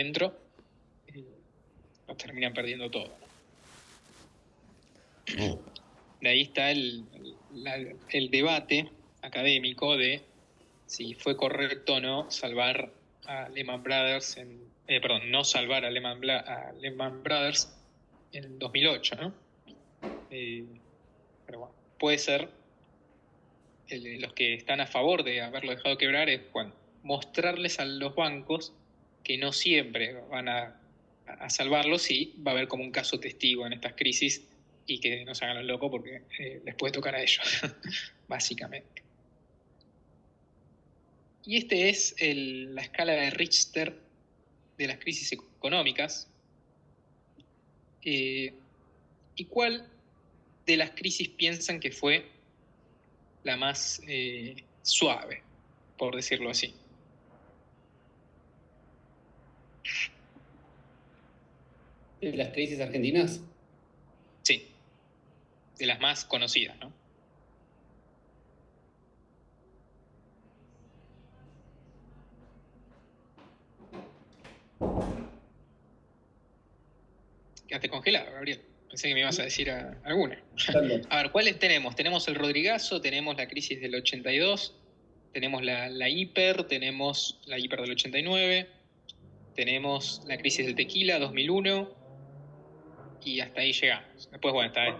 dentro, los terminan perdiendo todo, ¿no? De ahí está el debate académico de si fue correcto o no salvar a Lehman Brothers, no salvar a Lehman Brothers en 2008, ¿no? Pero bueno, puede ser, los que están a favor de haberlo dejado quebrar es mostrarles a los bancos que no siempre van a salvarlos y va a haber como un caso testigo en estas crisis y que no se hagan los locos porque les puede tocar a ellos, básicamente. Y este es la escala de Richter de las crisis económicas. ¿Y cuál de las crisis piensan que fue la más suave, por decirlo así? ¿De las crisis argentinas? Sí, de las más conocidas, ¿no? Quedaste congelado, Gabriel. Pensé que me ibas a decir alguna. A ver, ¿cuáles tenemos? Tenemos el Rodrigazo, tenemos la crisis del 82, tenemos la hiper, tenemos la hiper del 89, tenemos la crisis del tequila 2001 y hasta ahí llegamos. Después, bueno, está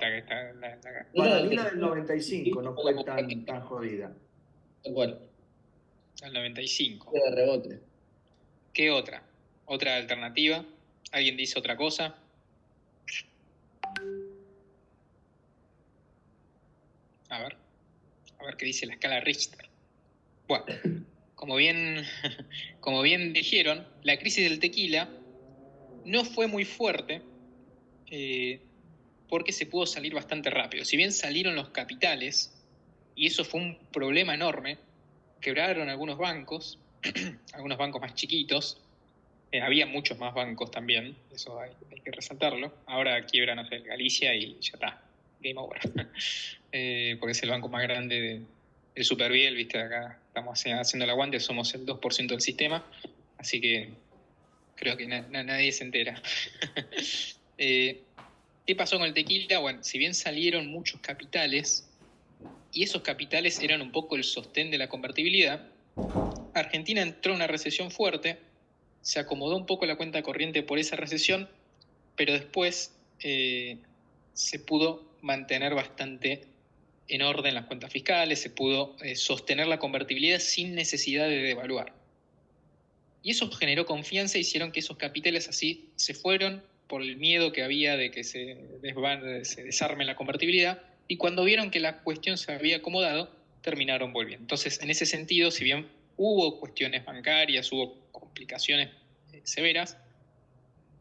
Para mí la del 95 no fue tan jodida. Bueno, el 95. de rebote. ¿Qué otra? ¿Otra alternativa? ¿Alguien dice otra cosa? A ver qué dice la escala Richter. Bueno, como bien dijeron, la crisis del tequila no fue muy fuerte porque se pudo salir bastante rápido. Si bien salieron los capitales, y eso fue un problema enorme, quebraron algunos bancos, algunos bancos más chiquitos, había muchos más bancos también, eso hay que resaltarlo. Ahora quiebran, no sé, Galicia y ya está, game over. Porque es el banco más grande del Superviel, viste, acá estamos haciendo el aguante, somos el 2% del sistema, así que creo que nadie se entera. ¿Qué pasó con el tequila? Bueno, si bien salieron muchos capitales, y esos capitales eran un poco el sostén de la convertibilidad, Argentina entró en una recesión fuerte, se acomodó un poco la cuenta corriente por esa recesión, pero después se pudo mantener bastante en orden las cuentas fiscales, se pudo sostener la convertibilidad sin necesidad de devaluar. Y eso generó confianza e hicieron que esos capitales así se fueron por el miedo que había de que se desarme la convertibilidad, y cuando vieron que la cuestión se había acomodado, terminaron volviendo. Entonces, en ese sentido, si bien hubo cuestiones bancarias, hubo complicaciones severas,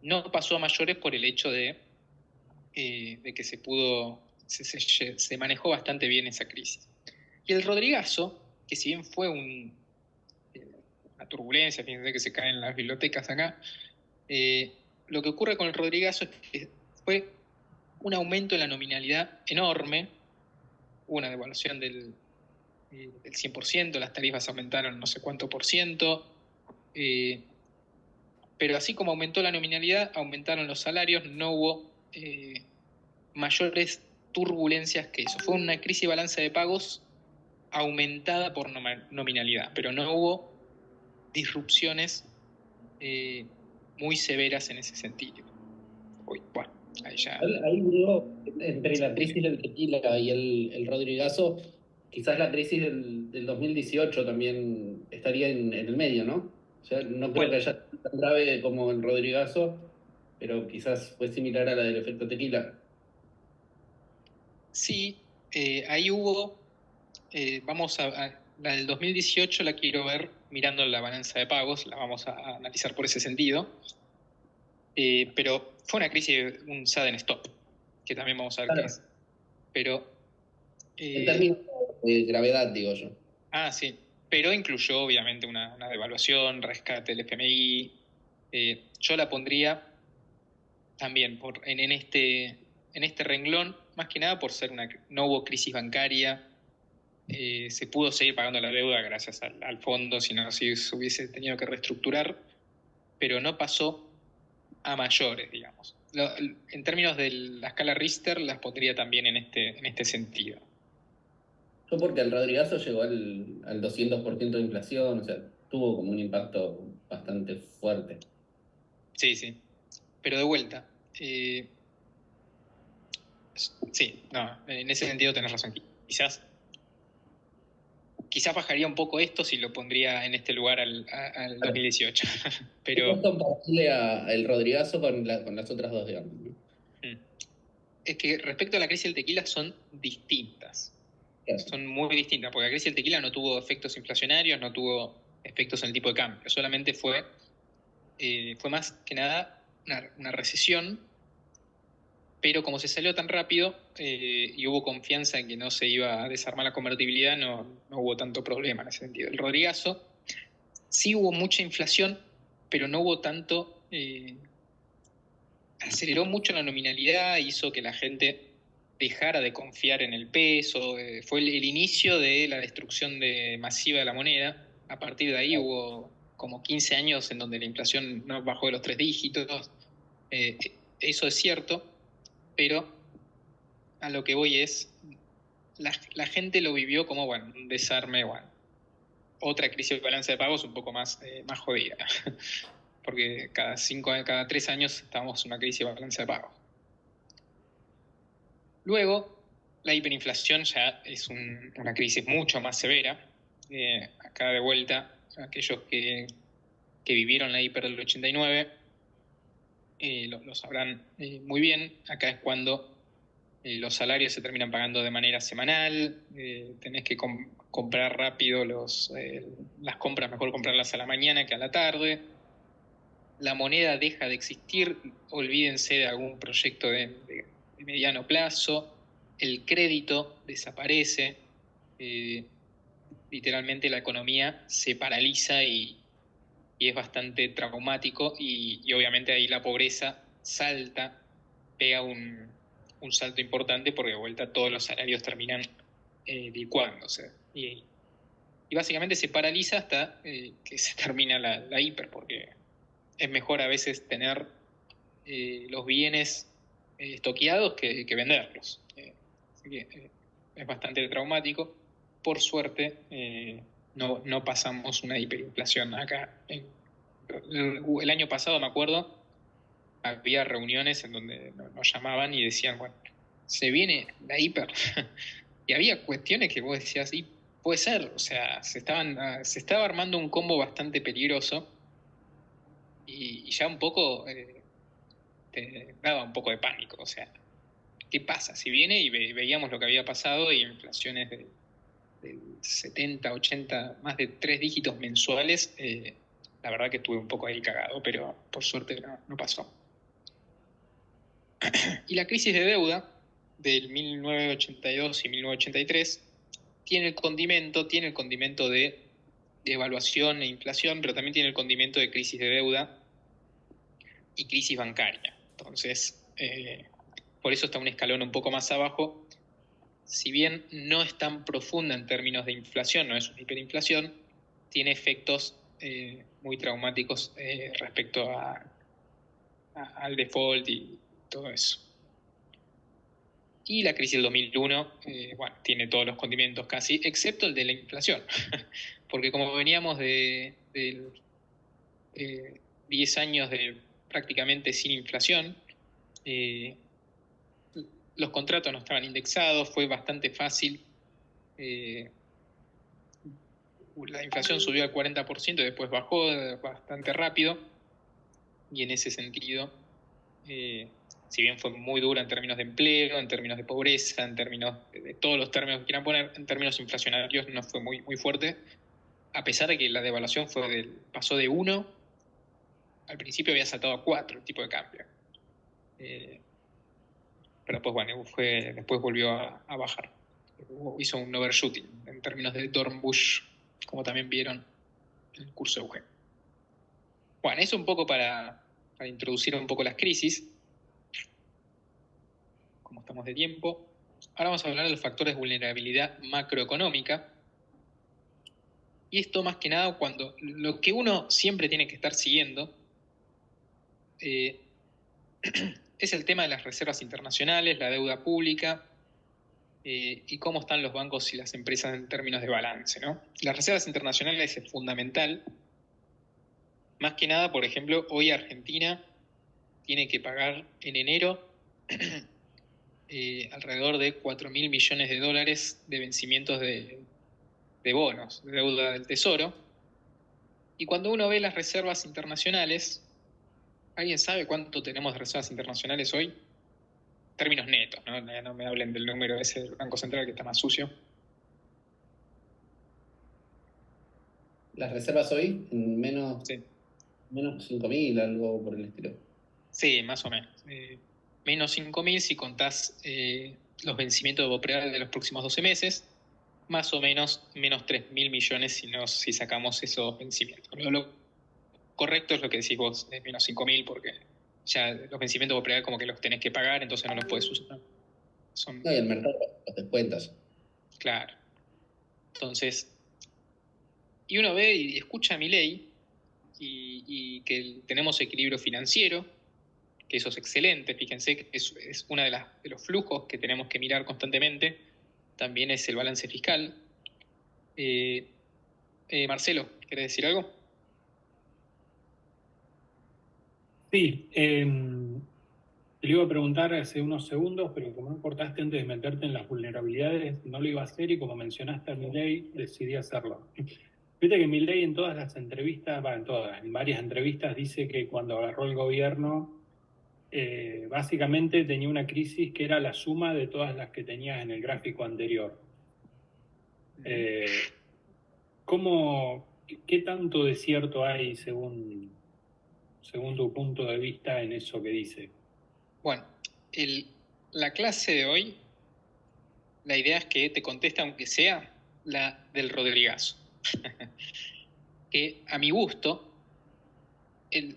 no pasó a mayores por el hecho de que se manejó bastante bien esa crisis. Y el Rodrigazo, que si bien fue una turbulencia, fíjense que se caen las bibliotecas acá, lo que ocurre con el Rodrigazo es que fue un aumento de la nominalidad enorme, hubo una devaluación del 100%, las tarifas aumentaron no sé cuánto por ciento, pero así como aumentó la nominalidad, aumentaron los salarios, no hubo mayores turbulencias que eso. Fue una crisis de balanza de pagos aumentada por nominalidad, pero no hubo disrupciones muy severas en ese sentido. Uy, bueno, ahí ya. Ahí hubo, entre la crisis del tequila y el Rodrigazo, quizás la crisis del 2018 también estaría en el medio, ¿no? O sea, no creo que haya sido tan grave como el Rodrigazo, pero quizás fue similar a la del efecto tequila. Sí, ahí hubo, vamos a la del 2018 la quiero ver mirando la balanza de pagos, la vamos a analizar por ese sentido, pero fue una crisis, un sudden stop, que también vamos a ver qué es. Pero... en términos de gravedad, digo yo. Ah, sí, pero incluyó obviamente una devaluación, rescate del FMI. Yo la pondría también en este renglón, más que nada por ser no hubo crisis bancaria, se pudo seguir pagando la deuda gracias al fondo, si no, si se hubiese tenido que reestructurar. pero no pasó a mayores, digamos. En términos de la escala Richter, las pondría también en este sentido. Yo porque el Rodrigazo llegó al 200% de inflación, o sea, tuvo como un impacto bastante fuerte. Sí, sí. Pero de vuelta, sí, no, en ese sentido tenés razón. Quizás bajaría un poco esto si lo pondría en este lugar al 2018. Pero Es comparable el Rodrigazo con las otras dos, digamos, ¿no? Es que respecto a la crisis del tequila son distintas. Claro. Son muy distintas, porque la crisis del tequila no tuvo efectos inflacionarios, no tuvo efectos en el tipo de cambio, solamente fue más que nada una recesión, pero como se salió tan rápido y hubo confianza en que no se iba a desarmar la convertibilidad, no hubo tanto problema en ese sentido. El Rodrigazo sí hubo mucha inflación, pero no hubo tanto... aceleró mucho la nominalidad, hizo que la gente dejara de confiar en el peso, fue el inicio de la destrucción masiva de la moneda. A partir de ahí hubo como 15 años en donde la inflación no bajó de los 3 dígitos. Eso es cierto, pero a lo que voy es, la gente lo vivió como, bueno, un desarme, bueno, otra crisis de balance de pagos un poco más jodida. Porque cada 3 años estamos en una crisis de balance de pagos. Luego, la hiperinflación ya es una crisis mucho más severa. Acá de vuelta, aquellos que vivieron la hiper del 89 lo sabrán muy bien. Acá es cuando los salarios se terminan pagando de manera semanal, tenés que comprar rápido las compras, mejor comprarlas a la mañana que a la tarde. La moneda deja de existir, olvídense de algún proyecto de mediano plazo, el crédito desaparece, literalmente la economía se paraliza y es bastante traumático y obviamente ahí la pobreza salta, pega un salto importante porque de vuelta todos los salarios terminan licuándose y básicamente se paraliza hasta que se termina la hiper, porque es mejor a veces tener los bienes estoqueados que venderlos. Así que es bastante traumático. Por suerte, no pasamos una hiperinflación acá. El año pasado, me acuerdo, había reuniones en donde nos llamaban y decían, bueno, se viene la hiper. Y había cuestiones que vos decías, sí, puede ser, o sea, se estaba armando un combo bastante peligroso y ya un poco te daba un poco de pánico, o sea, ¿qué pasa? Si viene y veíamos lo que había pasado y inflaciones del 70, 80, más de 3 dígitos mensuales, la verdad que estuve un poco ahí cagado, pero por suerte no pasó. Y la crisis de deuda del 1982 y 1983 tiene el condimento de devaluación e inflación, pero también tiene el condimento de crisis de deuda y crisis bancaria. Entonces, por eso está un escalón un poco más abajo. Si bien no es tan profunda en términos de inflación, no es una hiperinflación, tiene efectos muy traumáticos respecto al default y todo eso. Y la crisis del 2001, bueno, tiene todos los condimentos casi, excepto el de la inflación. Porque como veníamos de 10 años de prácticamente sin inflación, los contratos no estaban indexados, fue bastante fácil. La inflación subió al 40% y después bajó bastante rápido. Y en ese sentido, si bien fue muy dura en términos de empleo, en términos de pobreza, en términos de todos los términos que quieran poner, en términos inflacionarios no fue muy, muy fuerte, a pesar de que la devaluación pasó de 1, al principio había saltado a 4 el tipo de cambio. Pero pues bueno, después volvió a bajar. Hizo un overshooting en términos de Dornbusch, como también vieron en el curso de Eugenio. Bueno, eso un poco para introducir un poco las crisis. Como estamos de tiempo. Ahora vamos a hablar de los factores de vulnerabilidad macroeconómica. Y esto más que nada cuando lo que uno siempre tiene que estar siguiendo es el tema de las reservas internacionales, la deuda pública y cómo están los bancos y las empresas en términos de balance, ¿no? Las reservas internacionales es fundamental. Más que nada, por ejemplo, hoy Argentina tiene que pagar en enero alrededor de 4.000 millones de dólares de vencimientos de bonos, de deuda del Tesoro. Y cuando uno ve las reservas internacionales, ¿alguien sabe cuánto tenemos de reservas internacionales hoy? Términos netos, ¿no? No me hablen del número ese del Banco Central que está más sucio. Las reservas hoy, menos, Sí, menos 5.000, algo por el estilo. sí, más o menos. Menos 5.000 si contás los vencimientos de Bopreal de los próximos 12 meses, más o menos 3.000 millones si sacamos esos vencimientos. Lo correcto es lo que decís vos, menos 5.000, porque ya los vencimientos de Bopreal como que los tenés que pagar, entonces no los puedes usar. No, y el mercado los descuentas. Claro. Entonces, y uno ve y escucha a Milei y que tenemos equilibrio financiero, que eso es excelente. Fíjense que es uno de los flujos que tenemos que mirar constantemente. También es el balance fiscal. Marcelo, ¿querés decir algo? Sí, te lo iba a preguntar hace unos segundos, pero como no cortaste antes de meterte en las vulnerabilidades, no lo iba a hacer y como mencionaste a Milei, decidí hacerlo. Viste que Milei en todas las entrevistas, en varias entrevistas dice que cuando agarró el gobierno, básicamente tenía una crisis que era la suma de todas las que tenías en el gráfico anterior. ¿Qué tanto de cierto hay según tu punto de vista en eso que dice? Bueno, la clase de hoy, la idea es que te conteste, aunque sea la del Rodrigazo. Que a mi gusto, el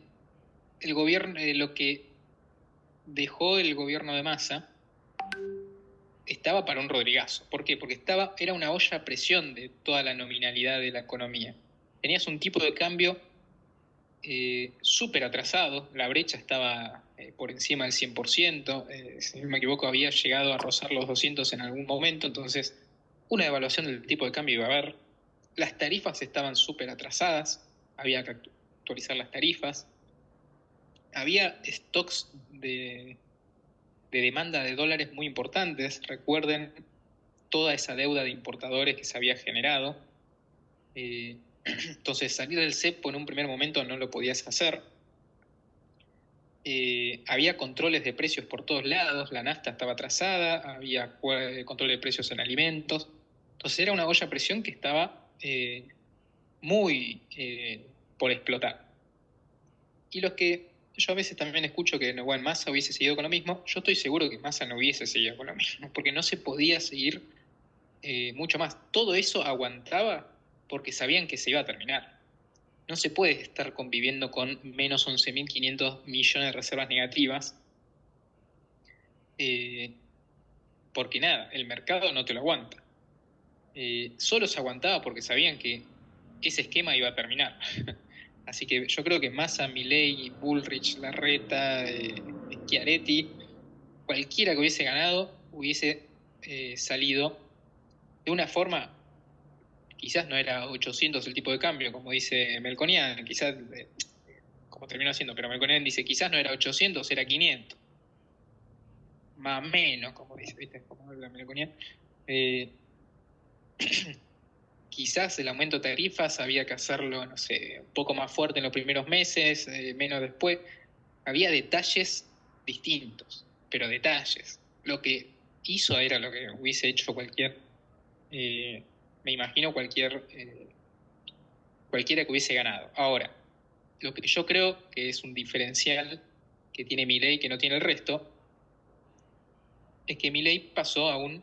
gobierno, lo que dejó el gobierno de Massa estaba para un Rodrigazo. ¿Por qué? Porque era una olla a presión de toda la nominalidad de la economía. Tenías un tipo de cambio súper atrasado, la brecha estaba por encima del 100%, si no me equivoco había llegado a rozar los 200 en algún momento, entonces una devaluación del tipo de cambio iba a haber. Las tarifas estaban súper atrasadas, había que actualizar las tarifas, había stocks de demanda de dólares muy importantes. Recuerden toda esa deuda de importadores que se había generado. Entonces salir del cepo en un primer momento no lo podías hacer. Había controles de precios por todos lados, la nafta estaba atrasada, había control de precios en alimentos. Entonces era una olla a presión que estaba muy por explotar. Y los que yo a veces también escucho que bueno, Massa hubiese seguido con lo mismo, yo estoy seguro que Massa no hubiese seguido con lo mismo, porque no se podía seguir mucho más. Todo eso aguantaba porque sabían que se iba a terminar. No se puede estar conviviendo con menos 11.500 millones de reservas negativas, porque nada, el mercado no te lo aguanta. Solo se aguantaba porque sabían que ese esquema iba a terminar. Así que yo creo que Massa, Milei, Bullrich, Larreta, Schiaretti, cualquiera que hubiese ganado hubiese salido de una forma, quizás no era 800 el tipo de cambio, como dice Melconian, quizás, como terminó siendo, pero Melconian dice, quizás no era 800, era 500. Más o menos, como dice, ¿viste? Como habla Melconian. Quizás el aumento de tarifas había que hacerlo, no sé, un poco más fuerte en los primeros meses, menos después. Había detalles distintos, pero detalles. Lo que hizo era lo que hubiese hecho cualquiera que hubiese ganado. Ahora, lo que yo creo que es un diferencial que tiene Milei que no tiene el resto, es que Milei pasó a un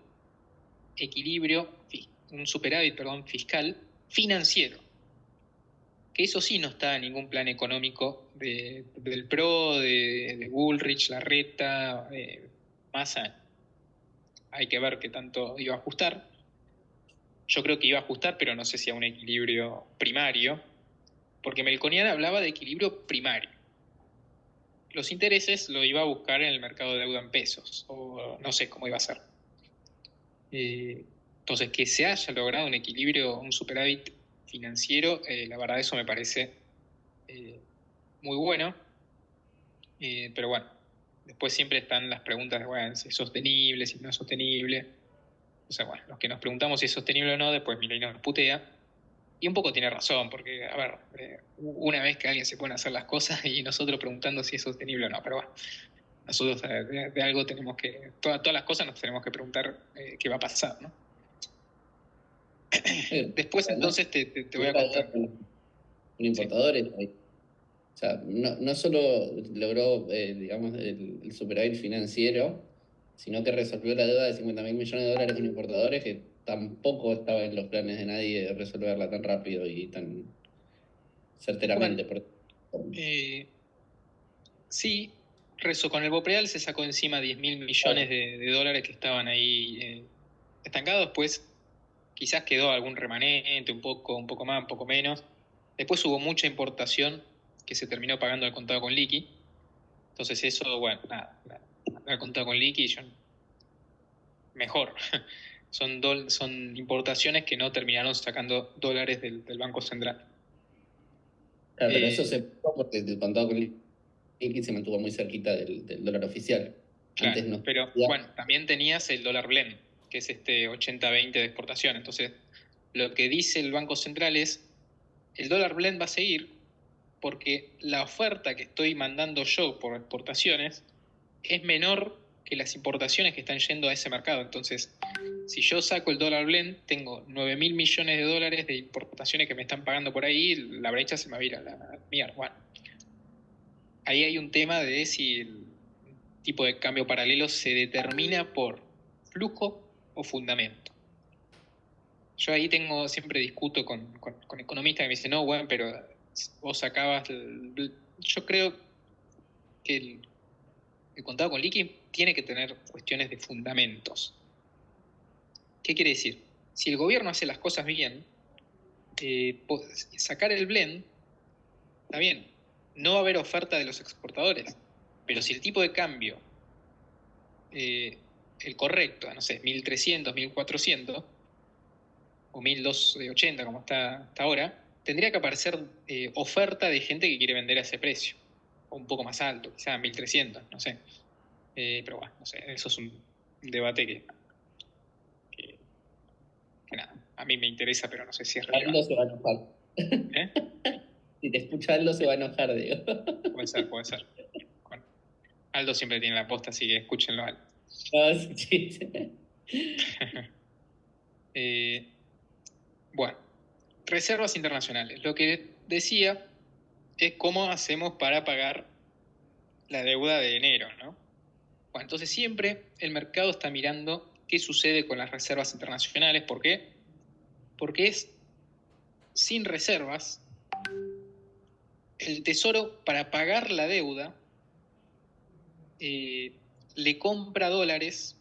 equilibrio, un superávit, fiscal, financiero. Que eso sí no está en ningún plan económico del PRO, de Bullrich, Larreta, Massa. Hay que ver qué tanto iba a ajustar. Yo creo que iba a ajustar, pero no sé si a un equilibrio primario, porque Melconian hablaba de equilibrio primario. los intereses lo iba a buscar en el mercado de deuda en pesos, o no sé cómo iba a ser. Entonces, que se haya logrado un equilibrio, un superávit financiero, la verdad eso me parece muy bueno. Pero bueno, después siempre están las preguntas de, bueno, si es sostenible, si no es sostenible. O sea, bueno, los que nos preguntamos si es sostenible o no, después Milei nos putea. Y un poco tiene razón, porque, a ver, una vez que alguien se pone a hacer las cosas y nosotros preguntando si es sostenible o no, pero bueno, nosotros de algo tenemos que, todas las cosas nos tenemos que preguntar qué va a pasar, ¿no? Después entonces te voy a contar. Con importadores. Sí. O sea, no solo logró, digamos, el superávit financiero, sino que resolvió la deuda de 50.000 millones de dólares con importadores, que tampoco estaba en los planes de nadie resolverla tan rápido y tan certeramente. Bueno, sí, con el Bopreal se sacó encima 10.000 millones de dólares que estaban ahí estancados. Después quizás quedó algún remanente, un poco más, un poco menos. Después hubo mucha importación que se terminó pagando al contado con liqui. Entonces eso, bueno, nada, al contado con liqui, mejor. Son importaciones que no terminaron sacando dólares del Banco Central. Claro, pero eso se pudo porque el contado con liqui se mantuvo muy cerquita del dólar oficial. Claro, Antes no. pero bueno, también tenías el dólar blend, que es este 80-20 de exportación. Entonces, lo que dice el Banco Central es, el dólar blend va a seguir porque la oferta que estoy mandando yo por exportaciones es menor que las importaciones que están yendo a ese mercado. Entonces, si yo saco el dólar blend, tengo 9.000 millones de dólares de importaciones que me están pagando por ahí, la brecha se me va a ir a la mierda. Bueno, ahí hay un tema de si el tipo de cambio paralelo se determina por flujo o fundamento. Yo ahí siempre discuto con economistas que me dicen, no, bueno, pero vos sacabas, yo creo que el contado con liqui tiene que tener cuestiones de fundamentos. ¿Qué quiere decir? Si el gobierno hace las cosas bien, sacar el blend, está bien, no va a haber oferta de los exportadores, pero si el tipo de cambio, el correcto, no sé, 1.300, 1.400 o 1.280 como está ahora, tendría que aparecer oferta de gente que quiere vender a ese precio, o un poco más alto, quizás 1.300, no sé. Pero bueno, no sé, eso es un debate que nada, a mí me interesa, pero no sé si es Aldo relevante. se va a enojar. Si te escucha Aldo se va a enojar, digo. Puede ser. Bueno, Aldo siempre tiene la posta, así que escúchenlo a Aldo. No, sí. Bueno, reservas internacionales. Lo que decía es cómo hacemos para pagar la deuda de enero, ¿no? Bueno, entonces siempre el mercado está mirando qué sucede con las reservas internacionales. ¿Por qué? Porque sin reservas, el Tesoro, para pagar la deuda, le compra dólares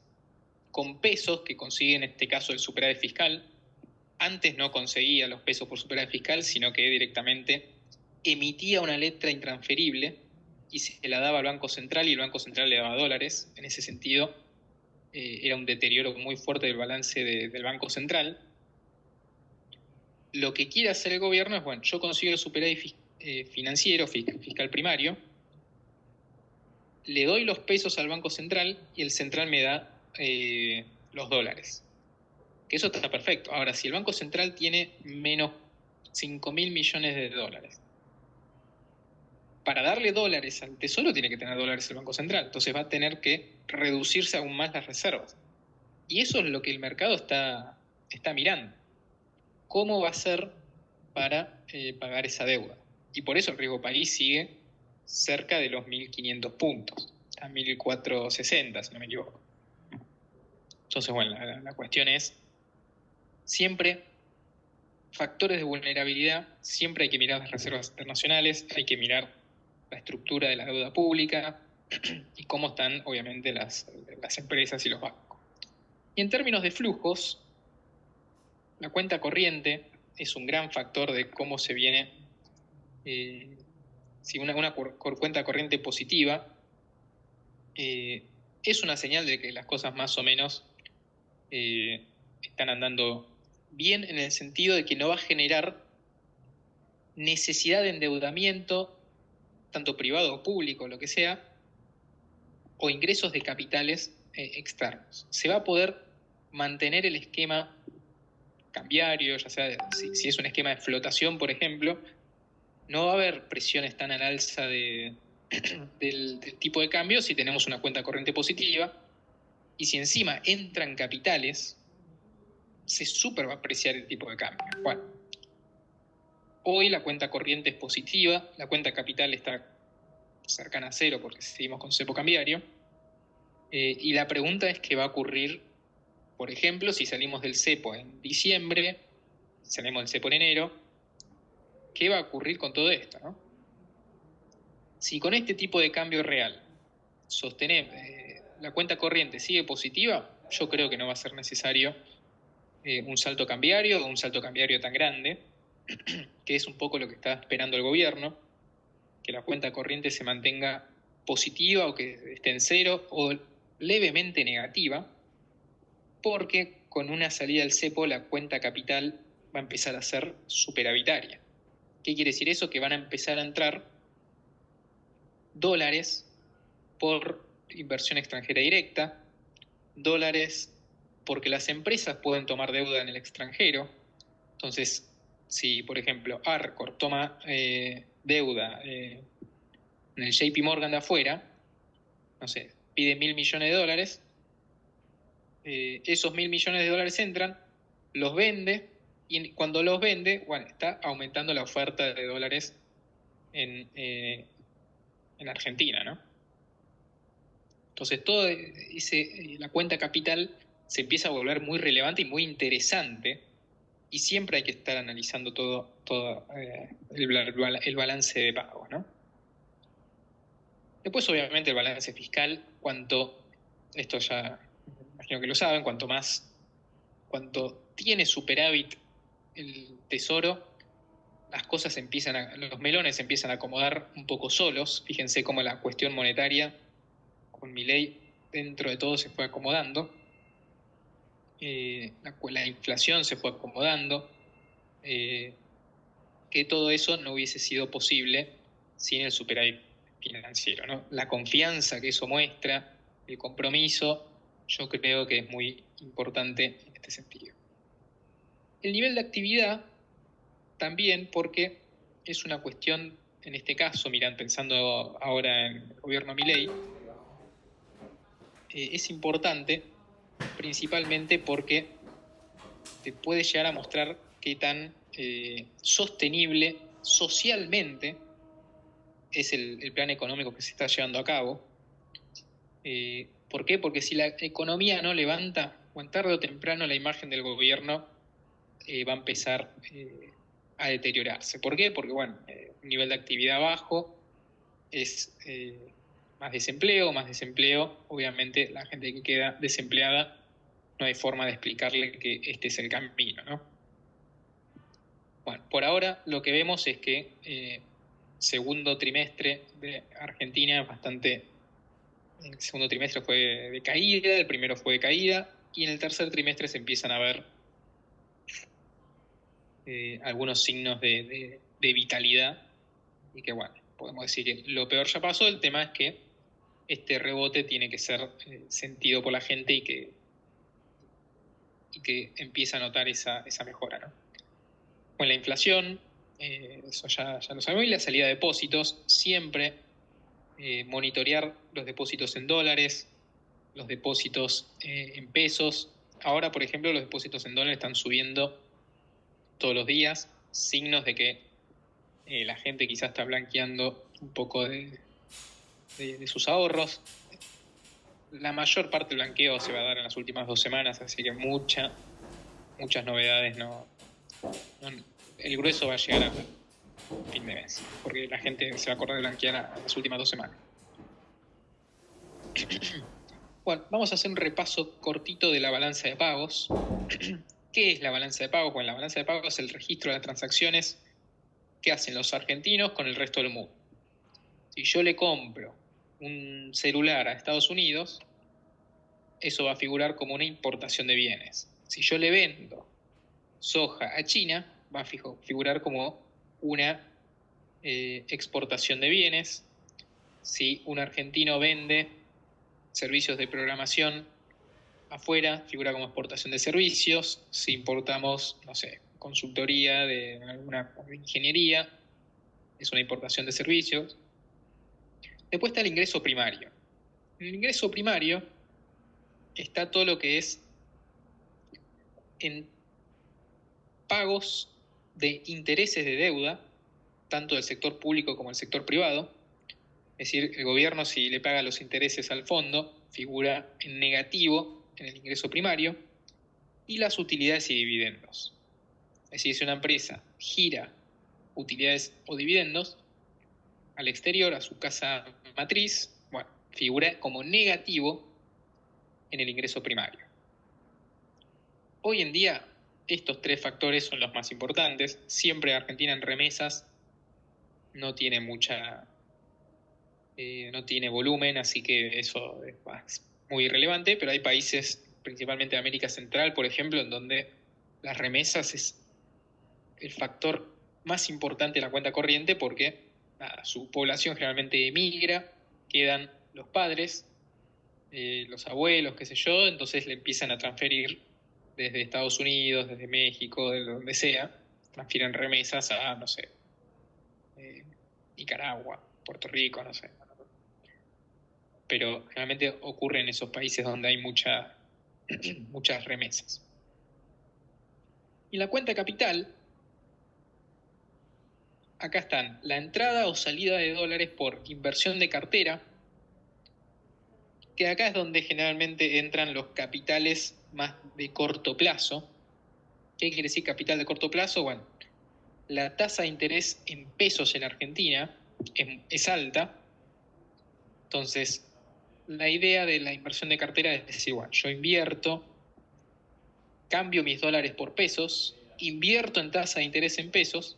con pesos que consigue en este caso el superávit fiscal. Antes no conseguía los pesos por superávit fiscal, sino que directamente emitía una letra intransferible y se la daba al Banco Central y el Banco Central le daba dólares. En ese sentido, era un deterioro muy fuerte del balance del Banco Central. Lo que quiere hacer el gobierno es, bueno, yo consigo el superávit financiero, fiscal primario, le doy los pesos al Banco Central y el Central me da los dólares. Que eso está perfecto. Ahora, si el Banco Central tiene menos 5.000 millones de dólares, para darle dólares al Tesoro tiene que tener dólares el Banco Central. Entonces va a tener que reducirse aún más las reservas. Y eso es lo que el mercado está mirando. ¿Cómo va a ser para pagar esa deuda? Y por eso el riesgo país sigue cerca de los 1.500 puntos, a 1.460, si no me equivoco. Entonces, bueno, la cuestión es, siempre factores de vulnerabilidad, siempre hay que mirar las reservas internacionales, hay que mirar la estructura de la deuda pública y cómo están, obviamente, las empresas y los bancos. Y en términos de flujos, la cuenta corriente es un gran factor de cómo se viene si una cuenta corriente positiva, es una señal de que las cosas más o menos están andando bien, en el sentido de que no va a generar necesidad de endeudamiento, tanto privado o público, lo que sea, o ingresos de capitales externos. Se va a poder mantener el esquema cambiario, ya sea si es un esquema de flotación, por ejemplo, no va a haber presiones tan al alza del tipo de cambio si tenemos una cuenta corriente positiva, y si encima entran capitales, se súper va a apreciar el tipo de cambio. Bueno, hoy la cuenta corriente es positiva, la cuenta capital está cercana a cero porque seguimos con cepo cambiario, y la pregunta es qué va a ocurrir, por ejemplo, si salimos del cepo en diciembre, si salimos del cepo en enero, ¿qué va a ocurrir con todo esto, ¿no? Si con este tipo de cambio real sostenemos, la cuenta corriente sigue positiva, yo creo que no va a ser necesario un salto cambiario o un salto cambiario tan grande, que es un poco lo que está esperando el gobierno, que la cuenta corriente se mantenga positiva o que esté en cero o levemente negativa, porque con una salida del cepo la cuenta capital va a empezar a ser superavitaria. ¿Qué quiere decir eso? Que van a empezar a entrar dólares por inversión extranjera directa, dólares porque las empresas pueden tomar deuda en el extranjero. Entonces, si por ejemplo Arcor toma deuda en el JP Morgan de afuera, no sé, pide $1.000 millones, esos $1.000 millones entran, los vende, y cuando los vende, bueno, está aumentando la oferta de dólares en Argentina, ¿no? Entonces, la cuenta capital se empieza a volver muy relevante y muy interesante, y siempre hay que estar analizando todo el balance de pago, ¿no? Después, obviamente, el balance fiscal, esto ya imagino que lo saben, cuanto tiene superávit el tesoro, los melones se empiezan a acomodar un poco solos. Fíjense cómo la cuestión monetaria con Milei dentro de todo se fue acomodando, la inflación se fue acomodando, que todo eso no hubiese sido posible sin el superávit financiero, ¿no? La confianza que eso muestra, el compromiso, yo creo que es muy importante en este sentido. El nivel de actividad también, porque es una cuestión, en este caso, pensando ahora en el gobierno Milei, es importante principalmente porque te puede llegar a mostrar qué tan sostenible socialmente es el plan económico que se está llevando a cabo. ¿Por qué? Porque si la economía no levanta, o en tarde o temprano la imagen del gobierno va a empezar a deteriorarse. ¿Por qué? Porque, un nivel de actividad bajo es más desempleo, obviamente la gente que queda desempleada no hay forma de explicarle que este es el camino, ¿no? Bueno, por ahora lo que vemos es que segundo trimestre de Argentina el segundo trimestre fue de caída, el primero fue de caída, y en el tercer trimestre se empiezan a ver algunos signos de vitalidad, y que podemos decir que lo peor ya pasó. El tema es que este rebote tiene que ser sentido por la gente y que empieza a notar esa mejora, ¿no? Con la inflación, eso ya lo sabemos, y la salida de depósitos, siempre monitorear los depósitos en dólares, los depósitos en pesos. Ahora, por ejemplo, los depósitos en dólares están subiendo todos los días, signos de que la gente quizás está blanqueando un poco de sus ahorros. La mayor parte del blanqueo se va a dar en las últimas 2 semanas, así que muchas novedades el grueso va a llegar a fin de mes, porque la gente se va a acordar de blanquear a las últimas 2 semanas. Bueno, vamos a hacer un repaso cortito de la balanza de pagos. ¿Qué es la balanza de pagos? Bueno, la balanza de pagos es el registro de las transacciones que hacen los argentinos con el resto del mundo. Si yo le compro un celular a Estados Unidos, eso va a figurar como una importación de bienes. Si yo le vendo soja a China, va a figurar como una exportación de bienes. Si un argentino vende servicios de programación afuera, figura como exportación de servicios. Si importamos, no sé, consultoría de alguna ingeniería, es una importación de servicios. Después está el ingreso primario. En el ingreso primario está todo lo que es en pagos de intereses de deuda, tanto del sector público como del sector privado. Es decir, el gobierno, si le paga los intereses al fondo, figura en negativo en el ingreso primario. Y las utilidades y dividendos. Es decir, si una empresa gira utilidades o dividendos al exterior, a su casa matriz, bueno, figura como negativo en el ingreso primario. Hoy en día, estos tres factores son los más importantes. Siempre Argentina en remesas no tiene no tiene volumen, así que eso es muy irrelevante, pero hay países, principalmente de América Central, por ejemplo, en donde las remesas es el factor más importante de la cuenta corriente porque su población generalmente emigra, quedan los padres, los abuelos, qué sé yo, entonces le empiezan a transferir desde Estados Unidos, desde México, de donde sea, transfieren remesas a, no sé, Nicaragua, Puerto Rico, no sé. Pero generalmente ocurre en esos países donde hay muchas remesas. Y la cuenta capital, acá están la entrada o salida de dólares por inversión de cartera, que acá es donde generalmente entran los capitales más de corto plazo. ¿Qué quiere decir capital de corto plazo? Bueno, la tasa de interés en pesos en Argentina es alta, entonces la idea de la inversión de cartera es decir, bueno, yo invierto, cambio mis dólares por pesos, invierto en tasa de interés en pesos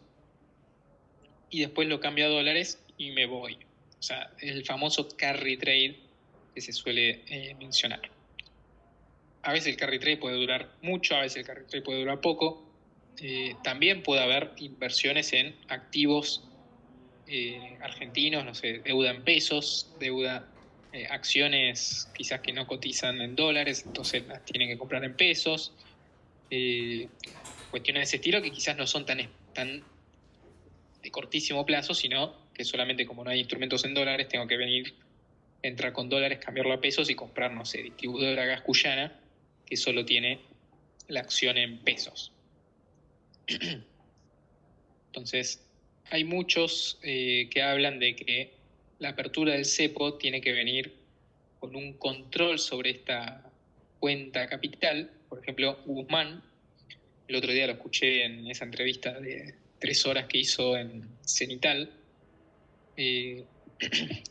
y después lo cambio a dólares y me voy. O sea, el famoso carry trade que se suele mencionar. A veces el carry trade puede durar mucho, a veces el carry trade puede durar poco. También puede haber inversiones en activos argentinos, no sé, deuda en pesos, acciones quizás que no cotizan en dólares, entonces las tienen que comprar en pesos. Cuestiones de ese estilo que quizás no son tan de cortísimo plazo, sino que solamente como no hay instrumentos en dólares, tengo que entrar con dólares, cambiarlo a pesos y comprar, no sé, distribuidora Gas Cuyana, que solo tiene la acción en pesos. Entonces, hay muchos que hablan de que la apertura del cepo tiene que venir con un control sobre esta cuenta capital. Por ejemplo, Guzmán, el otro día lo escuché en esa entrevista de 3 horas que hizo en Cenital.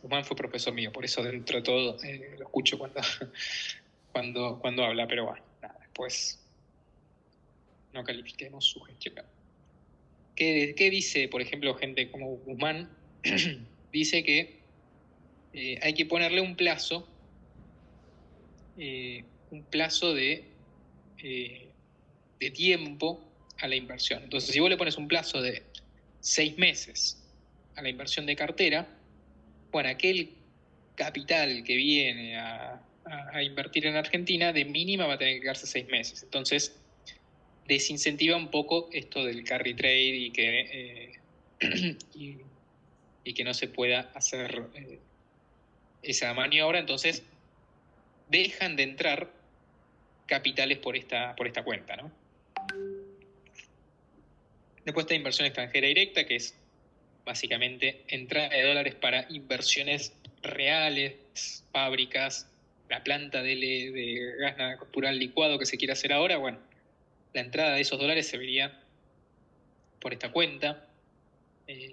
Guzmán fue profesor mío, por eso dentro de todo lo escucho cuando habla, pero bueno, nada, después no califiquemos su gestión. ¿Qué dice, por ejemplo, gente como Guzmán? Dice que hay que ponerle un plazo de tiempo a la inversión. Entonces, si vos le pones un plazo de 6 meses a la inversión de cartera, bueno, aquel capital que viene a invertir en Argentina, de mínima va a tener que quedarse 6 meses. Entonces, desincentiva un poco esto del carry trade y que no se pueda hacer esa maniobra. Entonces, dejan de entrar capitales por esta cuenta, ¿no? Después está inversión extranjera directa, que es básicamente entrada de dólares para inversiones reales, fábricas, la planta de gas natural licuado que se quiere hacer ahora. Bueno, la entrada de esos dólares se vería por esta cuenta.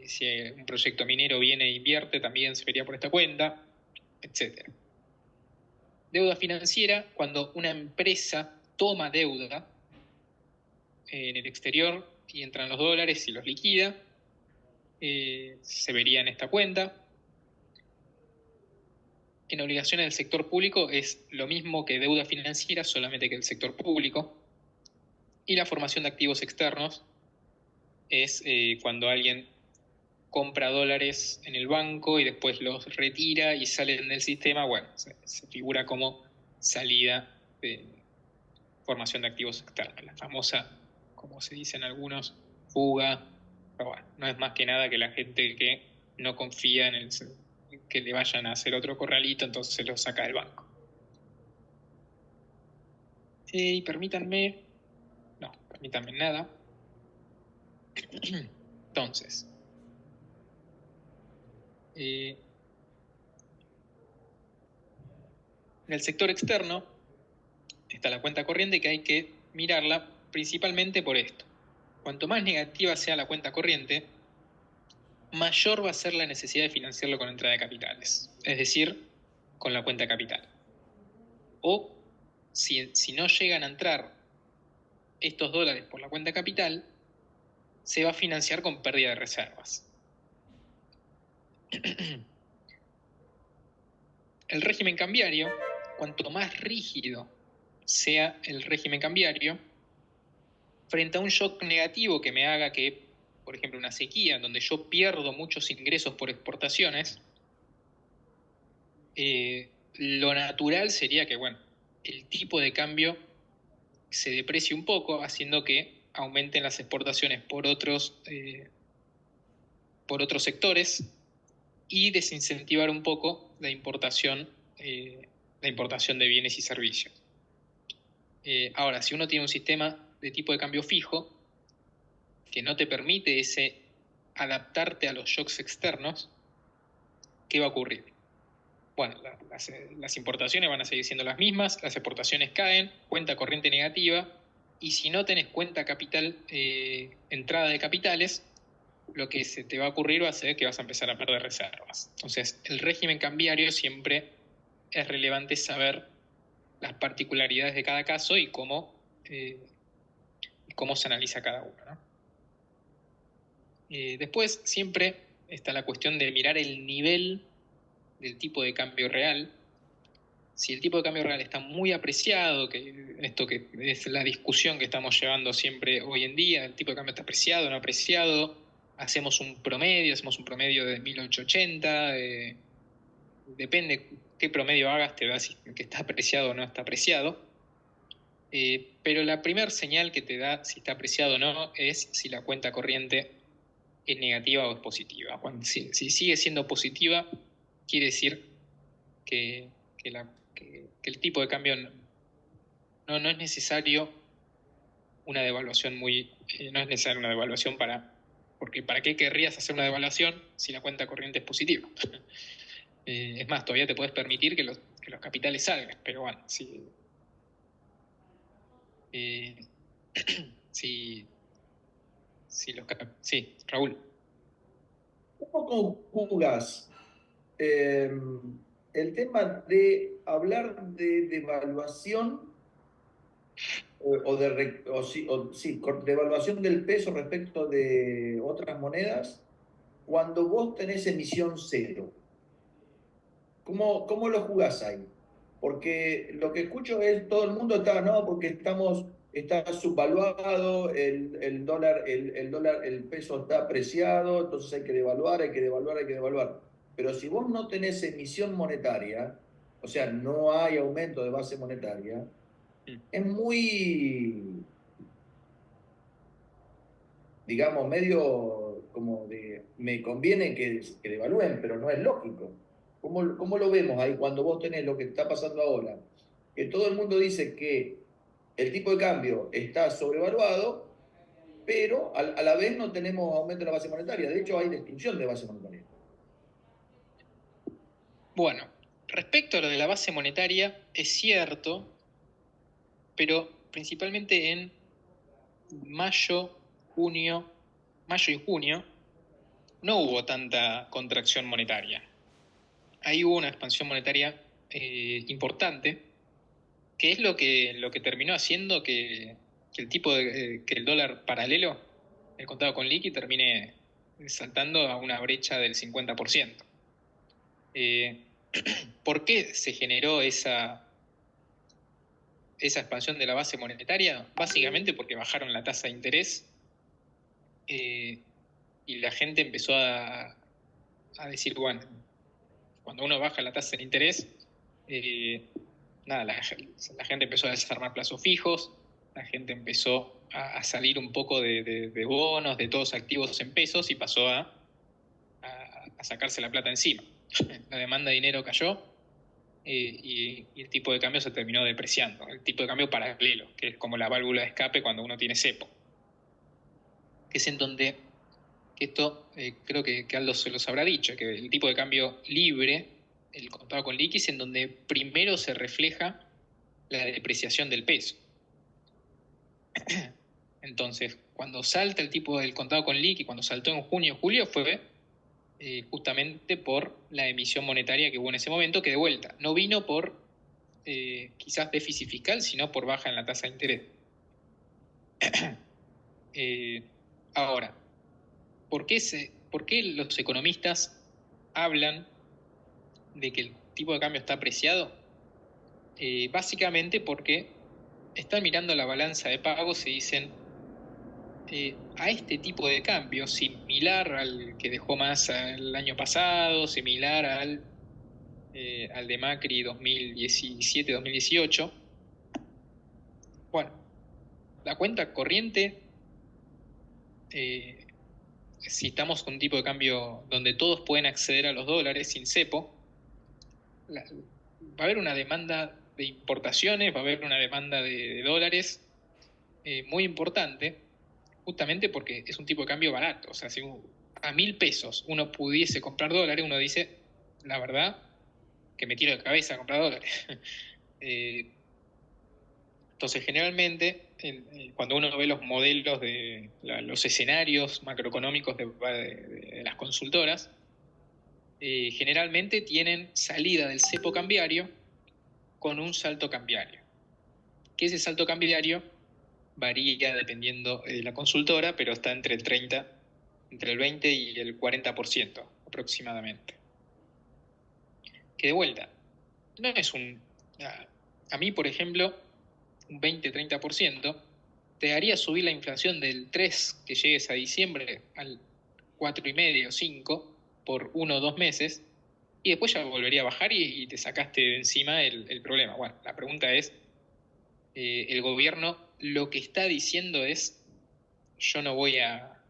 Si un proyecto minero viene e invierte, también se vería por esta cuenta, etc. Deuda financiera, cuando una empresa toma deuda en el exterior y entran los dólares y los liquida, se vería en esta cuenta. en obligaciones del sector público es lo mismo que deuda financiera, solamente que del sector público. Y la formación de activos externos es cuando alguien compra dólares en el banco y después los retira y salen del sistema. Bueno, se figura como salida de formación de activos externos. La famosa, como se dicen algunos, fuga. Pero bueno, no es más que nada que la gente que no confía en que le vayan a hacer otro corralito, entonces se lo saca del banco. Y permítanme nada. Entonces, en el sector externo está la cuenta corriente, que hay que mirarla principalmente por esto. Cuanto más negativa sea la cuenta corriente, mayor va a ser la necesidad de financiarlo con entrada de capitales, es decir, con la cuenta capital. O si no llegan a entrar estos dólares por la cuenta capital, se va a financiar con pérdida de reservas. El régimen cambiario, cuanto más rígido sea el régimen cambiario, frente a un shock negativo que me haga que, por ejemplo, una sequía, en donde yo pierdo muchos ingresos por exportaciones, lo natural sería que, bueno, el tipo de cambio se deprecie un poco, haciendo que aumenten las exportaciones por otros sectores y desincentivar un poco la importación de bienes y servicios. Ahora, si uno tiene un sistema de tipo de cambio fijo que no te permite adaptarte a los shocks externos, ¿qué va a ocurrir? Bueno, las importaciones van a seguir siendo las mismas, las exportaciones caen, cuenta corriente negativa, y si no tenés cuenta capital, entrada de capitales, lo que se te va a ocurrir va a ser que vas a empezar a perder reservas. Entonces, el régimen cambiario siempre es relevante saber las particularidades de cada caso y cómo se analiza cada uno, ¿no? Después siempre está la cuestión de mirar el nivel del tipo de cambio real. Si el tipo de cambio real está muy apreciado, que esto que es la discusión que estamos llevando siempre hoy en día, el tipo de cambio está apreciado o no apreciado, hacemos un promedio de 1880, depende qué promedio hagas, te da si que está apreciado o no está apreciado. Pero la primera señal que te da si está apreciado o no es si la cuenta corriente es negativa o es positiva. Si sigue siendo positiva, quiere decir que el tipo de cambio no es necesario una devaluación no es necesaria una devaluación porque ¿para qué querrías hacer una devaluación si la cuenta corriente es positiva? Es más, todavía te puedes permitir que los capitales salgan, pero bueno, sí, Raúl. ¿Cómo conjugas el tema de hablar de devaluación devaluación del peso respecto de otras monedas cuando vos tenés emisión cero? ¿Cómo lo jugás ahí? Porque lo que escucho es todo el mundo porque está subvaluado, el dólar, el peso está apreciado, entonces hay que devaluar. Pero si vos no tenés emisión monetaria, o sea, no hay aumento de base monetaria, es muy, digamos, medio como de, me conviene que devalúen, pero no es lógico. ¿Cómo lo vemos ahí cuando vos tenés lo que está pasando ahora? Que todo el mundo dice que el tipo de cambio está sobrevaluado, pero a la vez no tenemos aumento de la base monetaria. De hecho, hay destrucción de base monetaria. Bueno, respecto a lo de la base monetaria, es cierto, pero principalmente en mayo y junio, no hubo tanta contracción monetaria. Ahí hubo una expansión monetaria importante, que es lo que terminó haciendo que el dólar paralelo, el contado con liqui, termine saltando a una brecha del 50%. ¿Por qué se generó esa expansión de la base monetaria? Básicamente porque bajaron la tasa de interés y la gente empezó a decir, bueno, cuando uno baja la tasa de interés, la gente empezó a desarmar plazos fijos, la gente empezó a salir un poco de bonos, de todos activos en pesos y pasó a sacarse la plata encima. La demanda de dinero cayó y el tipo de cambio se terminó depreciando. El tipo de cambio paralelo, que es como la válvula de escape cuando uno tiene cepo. Que es en donde, que esto creo que Aldo se los habrá dicho, que el tipo de cambio libre, el contado con liqui, es en donde primero se refleja la depreciación del peso. Entonces, cuando salta el tipo del contado con liqui, cuando saltó en junio, julio, fue justamente por la emisión monetaria que hubo en ese momento, que de vuelta no vino por quizás déficit fiscal, sino por baja en la tasa de interés. Ahora, ¿por qué los economistas hablan de que el tipo de cambio está apreciado? Básicamente porque están mirando la balanza de pagos y dicen, a este tipo de cambio, similar al que dejó Massa el año pasado, similar al de Macri 2017-2018, bueno, la cuenta corriente, si estamos con un tipo de cambio donde todos pueden acceder a los dólares sin cepo, va a haber una demanda de importaciones, va a haber una demanda de dólares muy importante, justamente porque es un tipo de cambio barato. O sea, si a 1.000 pesos uno pudiese comprar dólares, uno dice, la verdad, que me tiro de cabeza a comprar dólares. Entonces, generalmente, cuando uno ve los modelos de los escenarios macroeconómicos de las consultoras, generalmente tienen salida del cepo cambiario con un salto cambiario. Que ese salto cambiario varía dependiendo de la consultora, pero está entre el 20 y el 40% aproximadamente. Que de vuelta, no es a mí, por ejemplo, un 20-30% te haría subir la inflación del 3 que llegues a diciembre al 4,5 o 5 por 1 o 2 meses, y después ya volvería a bajar y te sacaste de encima el problema. Bueno, la pregunta es, el gobierno lo que está diciendo es, yo no voy a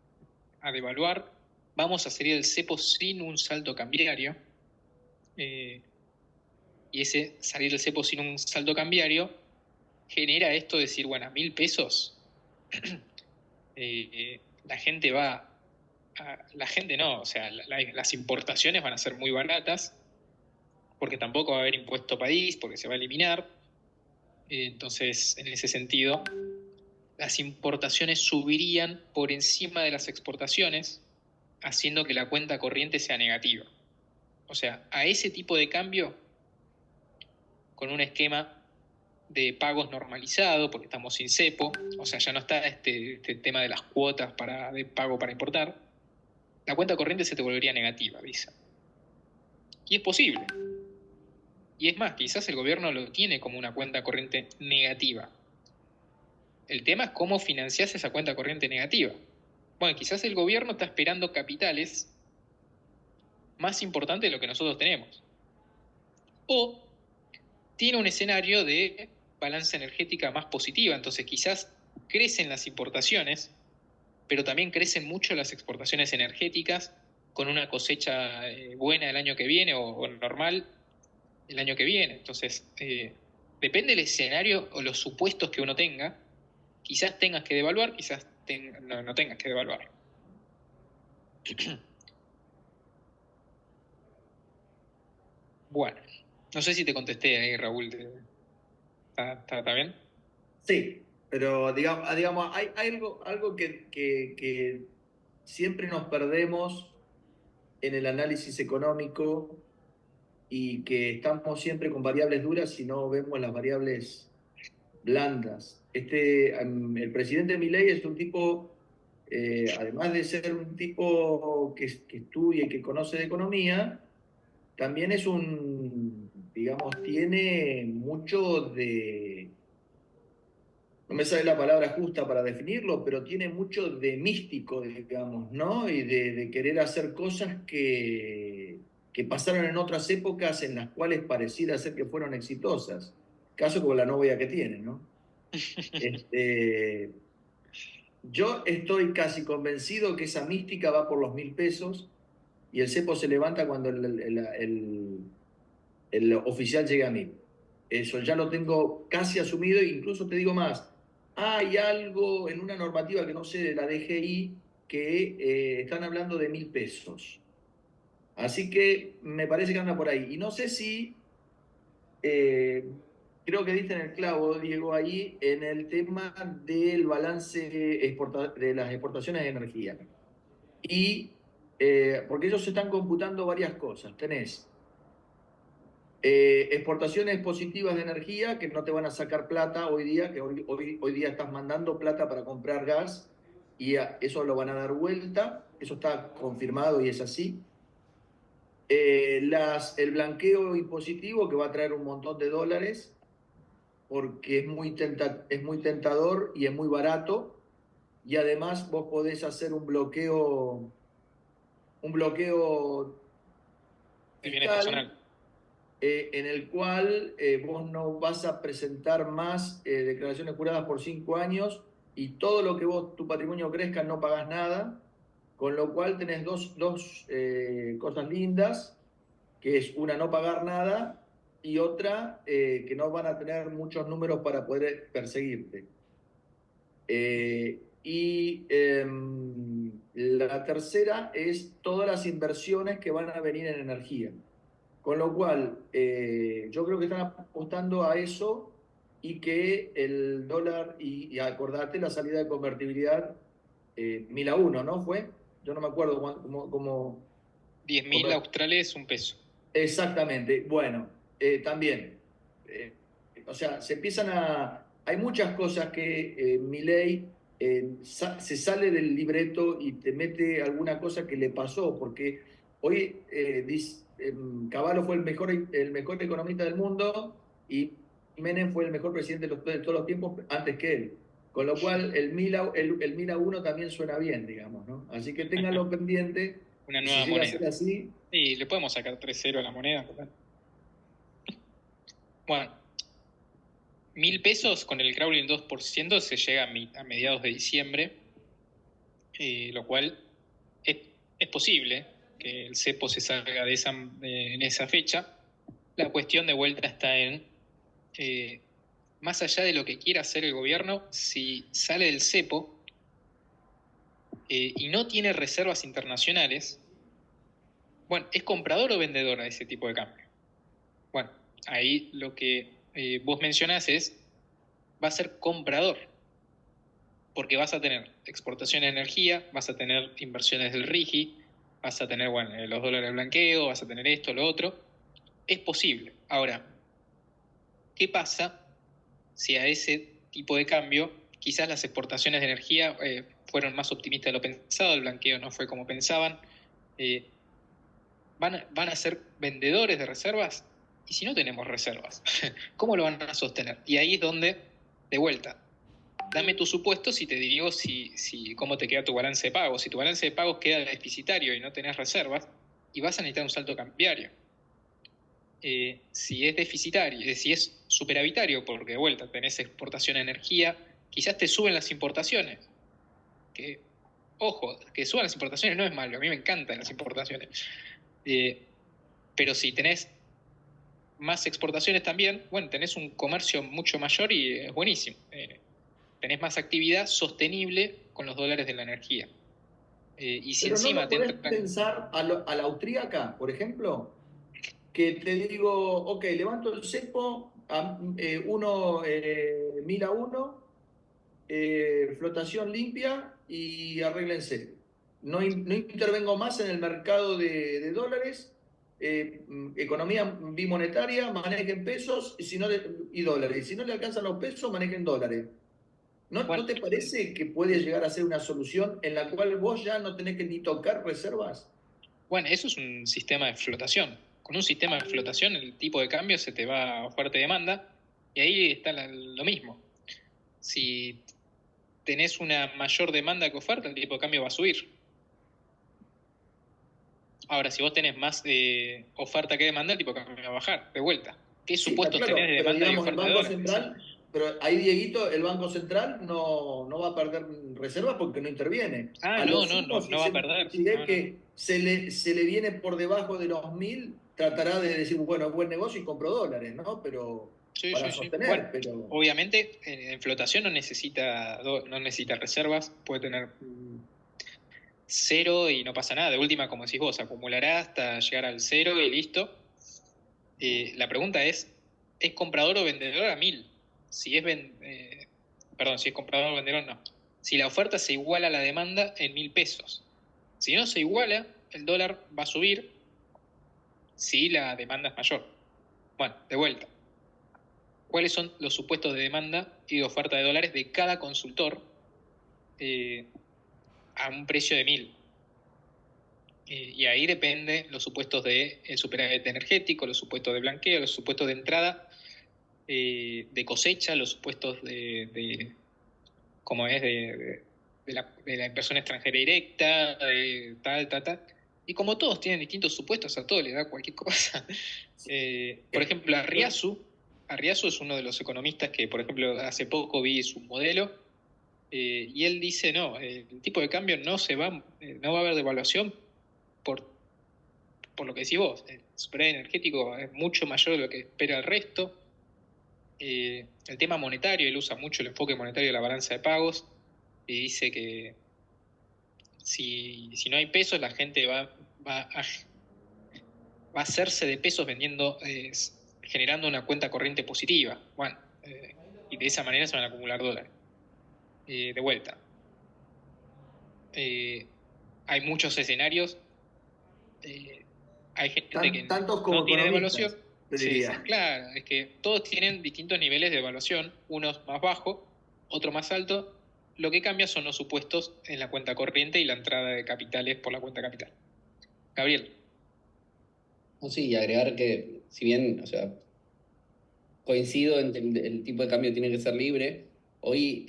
devaluar, vamos a salir del cepo sin un salto cambiario, y ese salir del cepo sin un salto cambiario genera esto de decir, bueno, a 1.000 pesos la gente la gente no, o sea, las importaciones van a ser muy baratas, porque tampoco va a haber impuesto país, porque se va a eliminar. Entonces, en ese sentido, las importaciones subirían por encima de las exportaciones, haciendo que la cuenta corriente sea negativa. O sea, a ese tipo de cambio, con un esquema de pagos normalizado, porque estamos sin cepo, o sea, ya no está este tema de las cuotas de pago para importar, la cuenta corriente se te volvería negativa, dice. Y es posible. Y es más, quizás el gobierno lo tiene como una cuenta corriente negativa. El tema es cómo financiás esa cuenta corriente negativa. Bueno, quizás el gobierno está esperando capitales más importantes de lo que nosotros tenemos. O tiene un escenario de balanza energética más positiva, entonces quizás crecen las importaciones, pero también crecen mucho las exportaciones energéticas con una cosecha buena el año que viene o normal el año que viene. Entonces, depende del escenario o los supuestos que uno tenga, quizás tengas que devaluar, quizás no tengas que devaluar. Bueno, no sé si te contesté ahí, Raúl. ¿Está bien? Sí, pero digamos, hay algo que siempre nos perdemos en el análisis económico y que estamos siempre con variables duras y no vemos las variables blandas. El presidente Milei es un tipo, además de ser un tipo que estudia y que conoce de economía, también es un digamos, tiene mucho de, no me sale la palabra justa para definirlo, pero tiene mucho de místico, digamos, ¿no? Y de querer hacer cosas que pasaron en otras épocas en las cuales pareciera ser que fueron exitosas. Caso como la novia que tiene, ¿no? Este, yo estoy casi convencido que esa mística va por los 1.000 pesos y el cepo se levanta cuando el oficial llega a 1.000. Eso ya lo tengo casi asumido e incluso te digo más. Hay algo en una normativa que no sé de la DGI que están hablando de 1.000 pesos. Así que me parece que anda por ahí. Y no sé si, creo que diste en el clavo, Diego, ahí en el tema del balance de las exportaciones de energía. Y porque ellos están computando varias cosas. Tenés exportaciones positivas de energía que no te van a sacar plata hoy día, que hoy día estás mandando plata para comprar gas y eso lo van a dar vuelta, eso está confirmado y es así. El blanqueo impositivo que va a traer un montón de dólares porque es muy tentador y es muy barato y además vos podés hacer un bloqueo De bienes fiscal personal. en el cual vos no vas a presentar más declaraciones juradas por 5 años y todo lo que tu patrimonio crezca no pagás nada, con lo cual tenés dos cosas lindas, que es una no pagar nada y otra que no van a tener muchos números para poder perseguirte. La tercera es todas las inversiones que van a venir en energía. Con lo cual, yo creo que están apostando a eso y que el dólar, y acordate la salida de convertibilidad 1.000 a 1, ¿no fue? Yo no me acuerdo cómo 10.000 australes, un peso. exactamente. Bueno, también. O sea, se empiezan a... Hay muchas cosas que Milei se sale del libreto y te mete alguna cosa que le pasó, porque hoy Cavallo fue el mejor economista del mundo y Menem fue el mejor presidente de todos los tiempos antes que él. Con lo cual, el 1.000 a 1 también suena bien, digamos, ¿no? Así que ténganlo pendiente. Una Y si nueva llega a moneda. ser así, Y le podemos sacar 3-0 a la moneda. Bueno, 1.000 pesos con el crawling 2% se llega a mediados de diciembre, lo cual es posible que el cepo se salga en esa fecha. La cuestión de vuelta está en, más allá de lo que quiera hacer el gobierno, si sale del cepo y no tiene reservas internacionales, bueno, ¿es comprador o vendedor a ese tipo de cambio? Bueno, ahí lo que vos mencionás va a ser comprador, porque vas a tener exportación de energía, vas a tener inversiones del RIGI, vas a tener los dólares de blanqueo, vas a tener esto, lo otro. Es posible. Ahora, ¿qué pasa si a ese tipo de cambio quizás las exportaciones de energía fueron más optimistas de lo pensado, el blanqueo no fue como pensaban? ¿Van a ser vendedores de reservas? ¿Y si no tenemos reservas? ¿Cómo lo van a sostener? Y ahí es donde, de vuelta, dame tu supuesto si te digo cómo te queda tu balance de pagos. Si tu balance de pagos queda deficitario y no tenés reservas, y vas a necesitar un salto cambiario. Si es deficitario, si es superavitario, porque de vuelta tenés exportación de energía, quizás te suben las importaciones. Que, ojo, que suban las importaciones no es malo, a mí me encantan las importaciones. Pero si tenés más exportaciones también, bueno, tenés un comercio mucho mayor y es buenísimo. Tenés más actividad sostenible con los dólares de la energía. Y si pero no encima lo podés pensar a la austríaca, por ejemplo, que te digo, ok, levanto el cepo a 1.000 a 1, flotación limpia y arréglense. No intervengo más en el mercado de dólares, economía bimonetaria, manejen pesos y dólares. Y si no le alcanzan los pesos, manejen dólares. ¿No te parece que puede llegar a ser una solución en la cual vos ya no tenés que ni tocar reservas? Bueno, eso es un sistema de flotación. con un sistema de flotación el tipo de cambio se te va a oferta-demanda y ahí está lo mismo. Si tenés una mayor demanda que oferta, el tipo de cambio va a subir. Ahora, si vos tenés más oferta que demanda, el tipo de cambio va a bajar, de vuelta. ¿Qué Sí, está supuestos claro, tenés de pero demanda y digamos, el oferta de Banco dólares? Central, pero ahí, Dieguito, el Banco Central no va a perder reservas porque no interviene. Ah, A lo no, no, sumo, no, si, no va a perder. si ve No, no, no. que se le viene por debajo de los 1.000, tratará de decir, bueno, buen negocio y compro dólares, ¿no? Pero Sí, para sí, sí. Bueno, sostener, pero... obviamente en flotación no necesita reservas, puede tener cero y no pasa nada. De última, como decís vos, acumulará hasta llegar al cero y listo. La pregunta ¿es comprador o vendedor a 1.000? Si es perdón, si es comprador o vendedor, no. Si la oferta se iguala a la demanda en 1.000 pesos. Si no se iguala, el dólar va a subir si la demanda es mayor. Bueno, de vuelta. ¿Cuáles son los supuestos de demanda y de oferta de dólares de cada consultor a un precio de 1.000? Y ahí depende los supuestos de superávit energético, los supuestos de blanqueo, los supuestos de entrada, de cosecha, los supuestos como es, de la inversión extranjera directa, de tal. Y como todos tienen distintos supuestos, a todos les da cualquier cosa. Por ejemplo, Arriazu es uno de los economistas que, por ejemplo, hace poco vi su modelo, y él dice, no, el tipo de cambio no va a haber devaluación por lo que decís vos. El superávit energético es mucho mayor de lo que espera el resto. El tema monetario, él usa mucho el enfoque monetario de la balanza de pagos y dice que si no hay pesos, la gente va a hacerse de pesos generando una cuenta corriente positiva. Bueno, y de esa manera se van a acumular dólares. De vuelta. Hay muchos escenarios. Hay gente que Tantos como no tiene economistas, devaluación. te Sí, diría. claro, es que todos tienen distintos niveles de evaluación, unos más bajos, otro más alto. Lo que cambia son los supuestos en la cuenta corriente y la entrada de capitales por la cuenta capital. Gabriel. No, sí, y agregar que, si bien, o sea, coincido en que el tipo de cambio tiene que ser libre, hoy,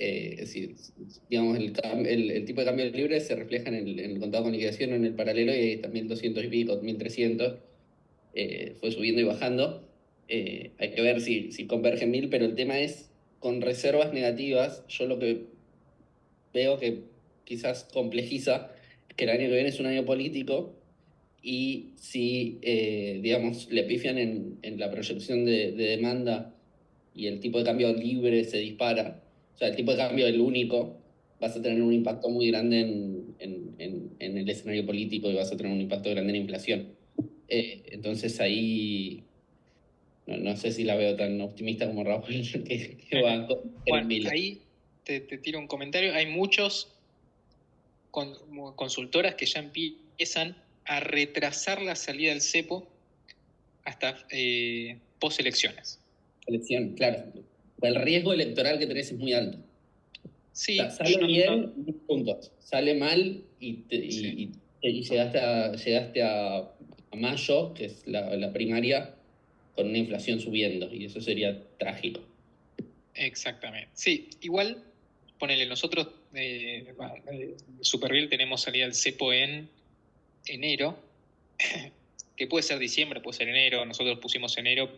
digamos, el tipo de cambio libre se refleja en el contado con liquidación, en el paralelo, y ahí está 1.200 y pico, 1.300, fue subiendo y bajando. Hay que ver si converge 1.000, pero el tema es, con reservas negativas, yo lo que veo que quizás complejiza es que el año que viene es un año político y si, digamos, le pifian en la proyección de demanda y el tipo de cambio libre se dispara, o sea, el tipo de cambio el único, vas a tener un impacto muy grande en el escenario político y vas a tener un impacto grande en inflación. Entonces ahí no sé si la veo tan optimista como Raúl, que va a Bueno, en Mila. ahí te tiro un comentario. Hay muchos consultoras que ya empiezan a retrasar la salida del cepo hasta post elecciones. Elección, claro. El riesgo electoral que tenés es muy alto. O sea, Sí, sale bien, 10 puntos. Sale mal sí, y llegaste a mayo, que es la primaria, con una inflación subiendo. Y eso sería trágico. exactamente. Sí, igual, ponele, nosotros, Superviel tenemos salida del cepo en enero, que puede ser diciembre, puede ser enero, nosotros pusimos enero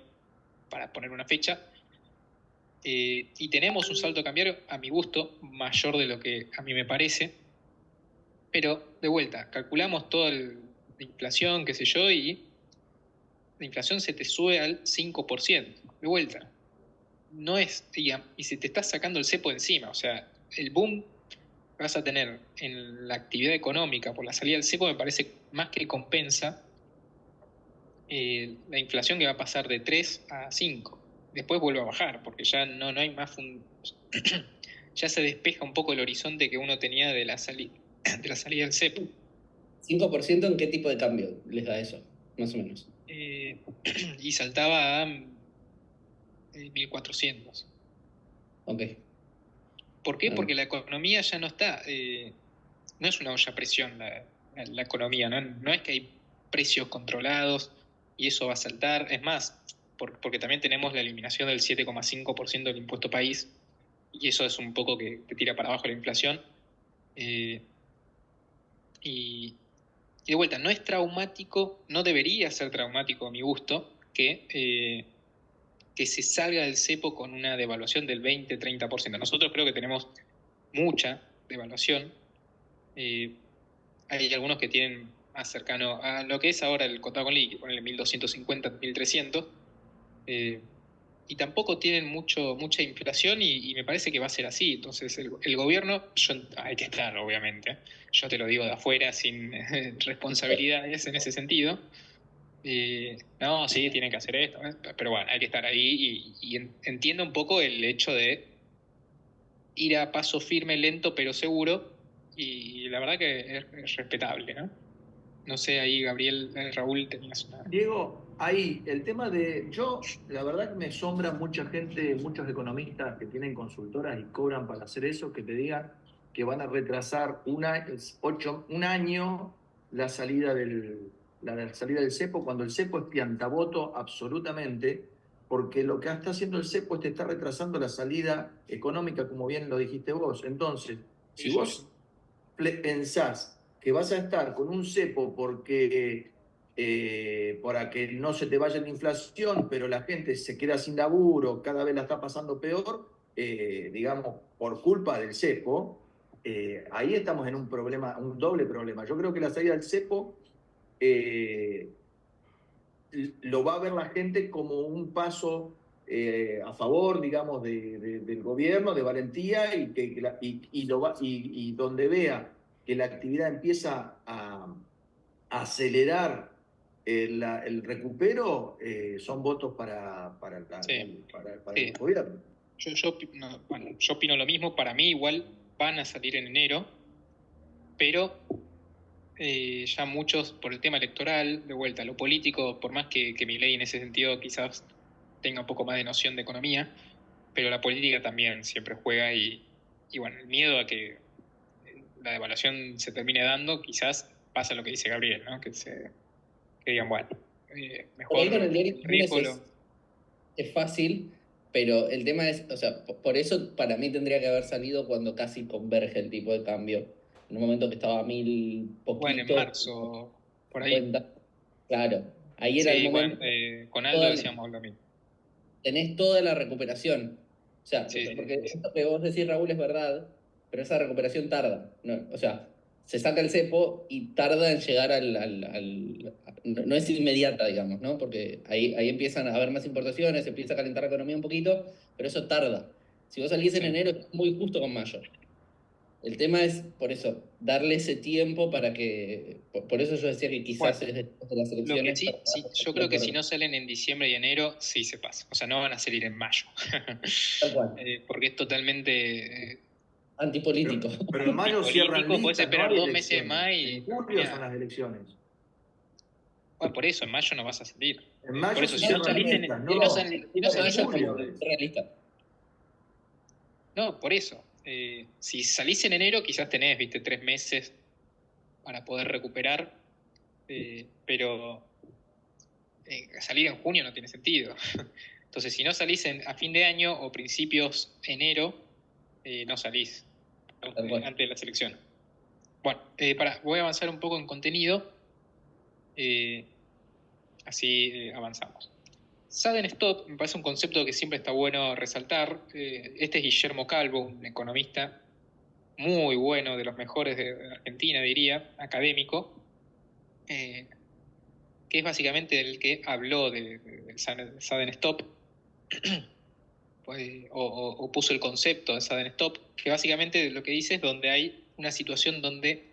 para poner una fecha, y tenemos un salto cambiario, a mi gusto, mayor de lo que a mí me parece, pero de vuelta, calculamos toda la inflación, qué sé yo, y la inflación se te sube al 5%, de vuelta. No es, y se te está sacando el cepo encima, o sea, el boom que vas a tener en la actividad económica por la salida del cepo me parece más que compensa la inflación que va a pasar de 3 a 5. Después vuelve a bajar, porque ya no hay más ya se despeja un poco el horizonte que uno tenía de la salida del cepo. ¿5% en qué tipo de cambio les da eso? Más o menos. Y saltaba a 1.400. Ok. ¿Por qué? Bueno, Porque la economía ya no está, no es una olla a presión la economía, ¿no? No es que hay precios controlados, y eso va a saltar. Es más, porque también tenemos la eliminación del 7,5% del impuesto país, y eso es un poco que tira para abajo la inflación. Y de vuelta, no es traumático, no debería ser traumático a mi gusto, que se salga del cepo con una devaluación del 20-30%. Nosotros creo que tenemos mucha devaluación. Hay algunos que tienen más cercano a lo que es ahora el contado con liqui, ponerle 1.250, 1.300, y tampoco tienen mucha inflación y me parece que va a ser así. Entonces el gobierno, hay que estar obviamente, yo te lo digo de afuera sin responsabilidades en ese sentido. No, sí, tienen que hacer esto, pero bueno, hay que estar ahí y entiendo un poco el hecho de ir a paso firme, lento, pero seguro, y la verdad que es respetable, ¿no? No sé, ahí Gabriel, Raúl, tenías una... Diego, ahí el tema de, la verdad que me sombra mucha gente, muchos economistas que tienen consultoras y cobran para hacer eso, que te digan que van a retrasar un año la salida del cepo, cuando el cepo es piantaboto absolutamente, porque lo que está haciendo el cepo es te está retrasando la salida económica, como bien lo dijiste vos. Entonces, si vos pensás que vas a estar con un cepo para que no se te vaya la inflación, pero la gente se queda sin laburo, cada vez la está pasando peor, digamos, por culpa del cepo, ahí estamos en un problema, un doble problema. Yo creo que la salida del cepo lo va a ver la gente como un paso a favor, digamos, del gobierno, de valentía, y donde vea que la actividad empieza a acelerar el recupero, son votos Sí, para sí. el gobierno. Yo opino lo mismo. Para mí igual van a salir en enero, pero ya muchos por el tema electoral, de vuelta, lo político, por más que Milei en ese sentido quizás tenga un poco más de noción de economía, pero la política también siempre juega y bueno, el miedo a que la devaluación se termine dando, quizás pasa lo que dice Gabriel, ¿no? Que digan, bueno, Por ahí mejor con el diario lunes riesgo es fácil, pero el tema es, o sea, por eso para mí tendría que haber salido cuando casi converge el tipo de cambio. En un momento que estaba a 1.000 bueno, en poquito, marzo, por ahí. 50. Claro, ahí era el Sí, bueno, momento. con Aldo toda- decíamos lo mismo. Tenés toda la recuperación. O sea, Sí, porque sí. esto que vos decís, Raúl, es verdad, pero esa recuperación tarda. ¿No? O sea, se saca el cepo y tarda en llegar no, no es inmediata, digamos, ¿no? Porque ahí empiezan a haber más importaciones, se empieza a calentar la economía un poquito, pero eso tarda. Si vos salís en Sí. enero, es muy justo con mayo. El tema es, por eso, darle ese tiempo para que... Por eso yo decía que quizás Bueno, es después de las lo que elecciones. sí, yo creo que si no salen en diciembre y enero, sí se pasa. O sea, no van a salir en mayo. Tal cual. Porque es totalmente Antipolítico. Pero en mayo cierran político. Puedes listas, no esperar hay 2 meses elecciones. más En y julio son las elecciones. bueno, por eso, en mayo no vas a salir. En Por mayo eso, se si no cierran salís listas, si no en salís en julio. Realista. no, por eso. Si salís en enero, quizás tenés, viste, 3 meses para poder recuperar, pero salir en junio no tiene sentido. Entonces, si no salís a fin de año o principios enero, no salís antes de la selección. Bueno, voy a avanzar un poco en contenido, así avanzamos. Sudden Stop me parece un concepto que siempre está bueno resaltar. Este es Guillermo Calvo, un economista muy bueno, de los mejores de Argentina, diría, académico, que es básicamente el que habló del Sudden Stop, o puso el concepto de Sudden Stop, que básicamente lo que dice es donde hay una situación donde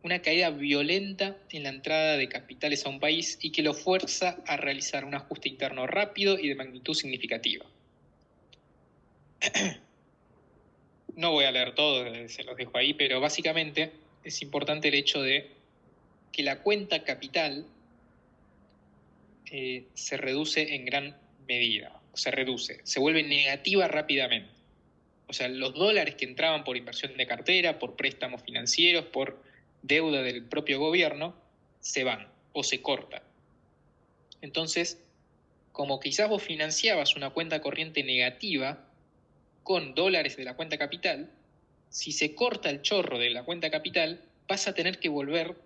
una caída violenta en la entrada de capitales a un país y que lo fuerza a realizar un ajuste interno rápido y de magnitud significativa. No voy a leer todo, se los dejo ahí, pero básicamente es importante el hecho de que la cuenta capital se reduce en gran medida, se vuelve negativa rápidamente. O sea, los dólares que entraban por inversión de cartera, por préstamos financieros, por deuda del propio gobierno, se van. o se corta. Entonces, como quizás vos financiabas una cuenta corriente negativa con dólares de la cuenta capital, si se corta el chorro de la cuenta capital, vas a tener que volver,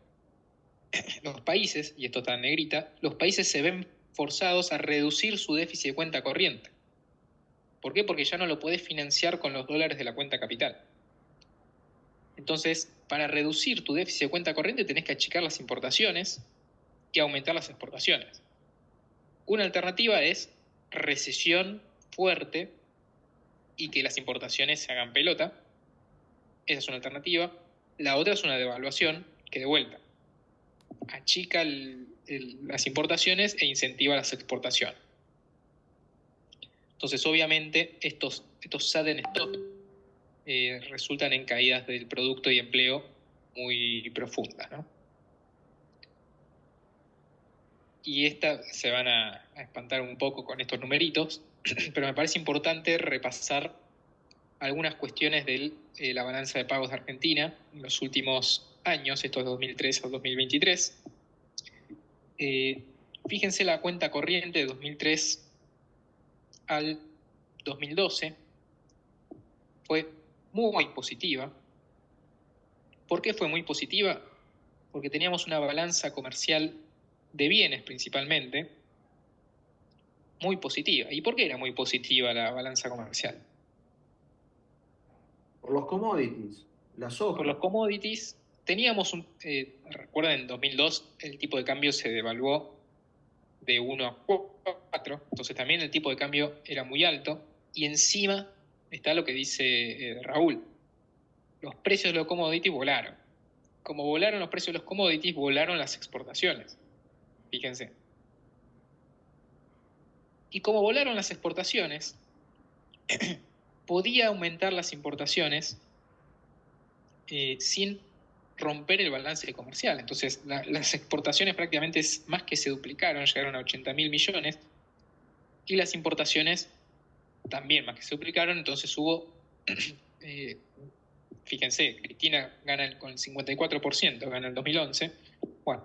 los países, y esto está en negrita, los países se ven forzados a reducir su déficit de cuenta corriente. ¿Por qué? Porque ya no lo podés financiar con los dólares de la cuenta capital. Entonces, para reducir tu déficit de cuenta corriente tenés que achicar las importaciones y aumentar las exportaciones. Una alternativa es recesión fuerte y que las importaciones se hagan pelota. Esa es una alternativa. La otra es una devaluación que de vuelta achica las importaciones e incentiva las exportaciones. Entonces, obviamente, estos sudden stop resultan en caídas del producto y empleo muy profundas, ¿no? Y se van a espantar un poco con estos numeritos, pero me parece importante repasar algunas cuestiones de la balanza de pagos de Argentina en los últimos años, estos 2003 a 2023. Fíjense la cuenta corriente de 2003 al 2012 fue muy positiva. ¿Por qué fue muy positiva? Porque teníamos una balanza comercial de bienes principalmente muy positiva. ¿Y por qué era muy positiva la balanza comercial? Por los commodities, la soja. Por los commodities. Teníamos recuerden, en 2002 el tipo de cambio se devaluó de 1 a 4, entonces también el tipo de cambio era muy alto, y encima está lo que dice Raúl, los precios de los commodities volaron. Como volaron los precios de los commodities, volaron las exportaciones. Fíjense. Y como volaron las exportaciones, podía aumentar las importaciones sin romper el balance comercial. Entonces, las exportaciones prácticamente más que se duplicaron, llegaron a 80.000 millones, y las importaciones también más que se duplicaron. Entonces hubo, fíjense, Cristina gana con el 54%, gana el 2011. Bueno,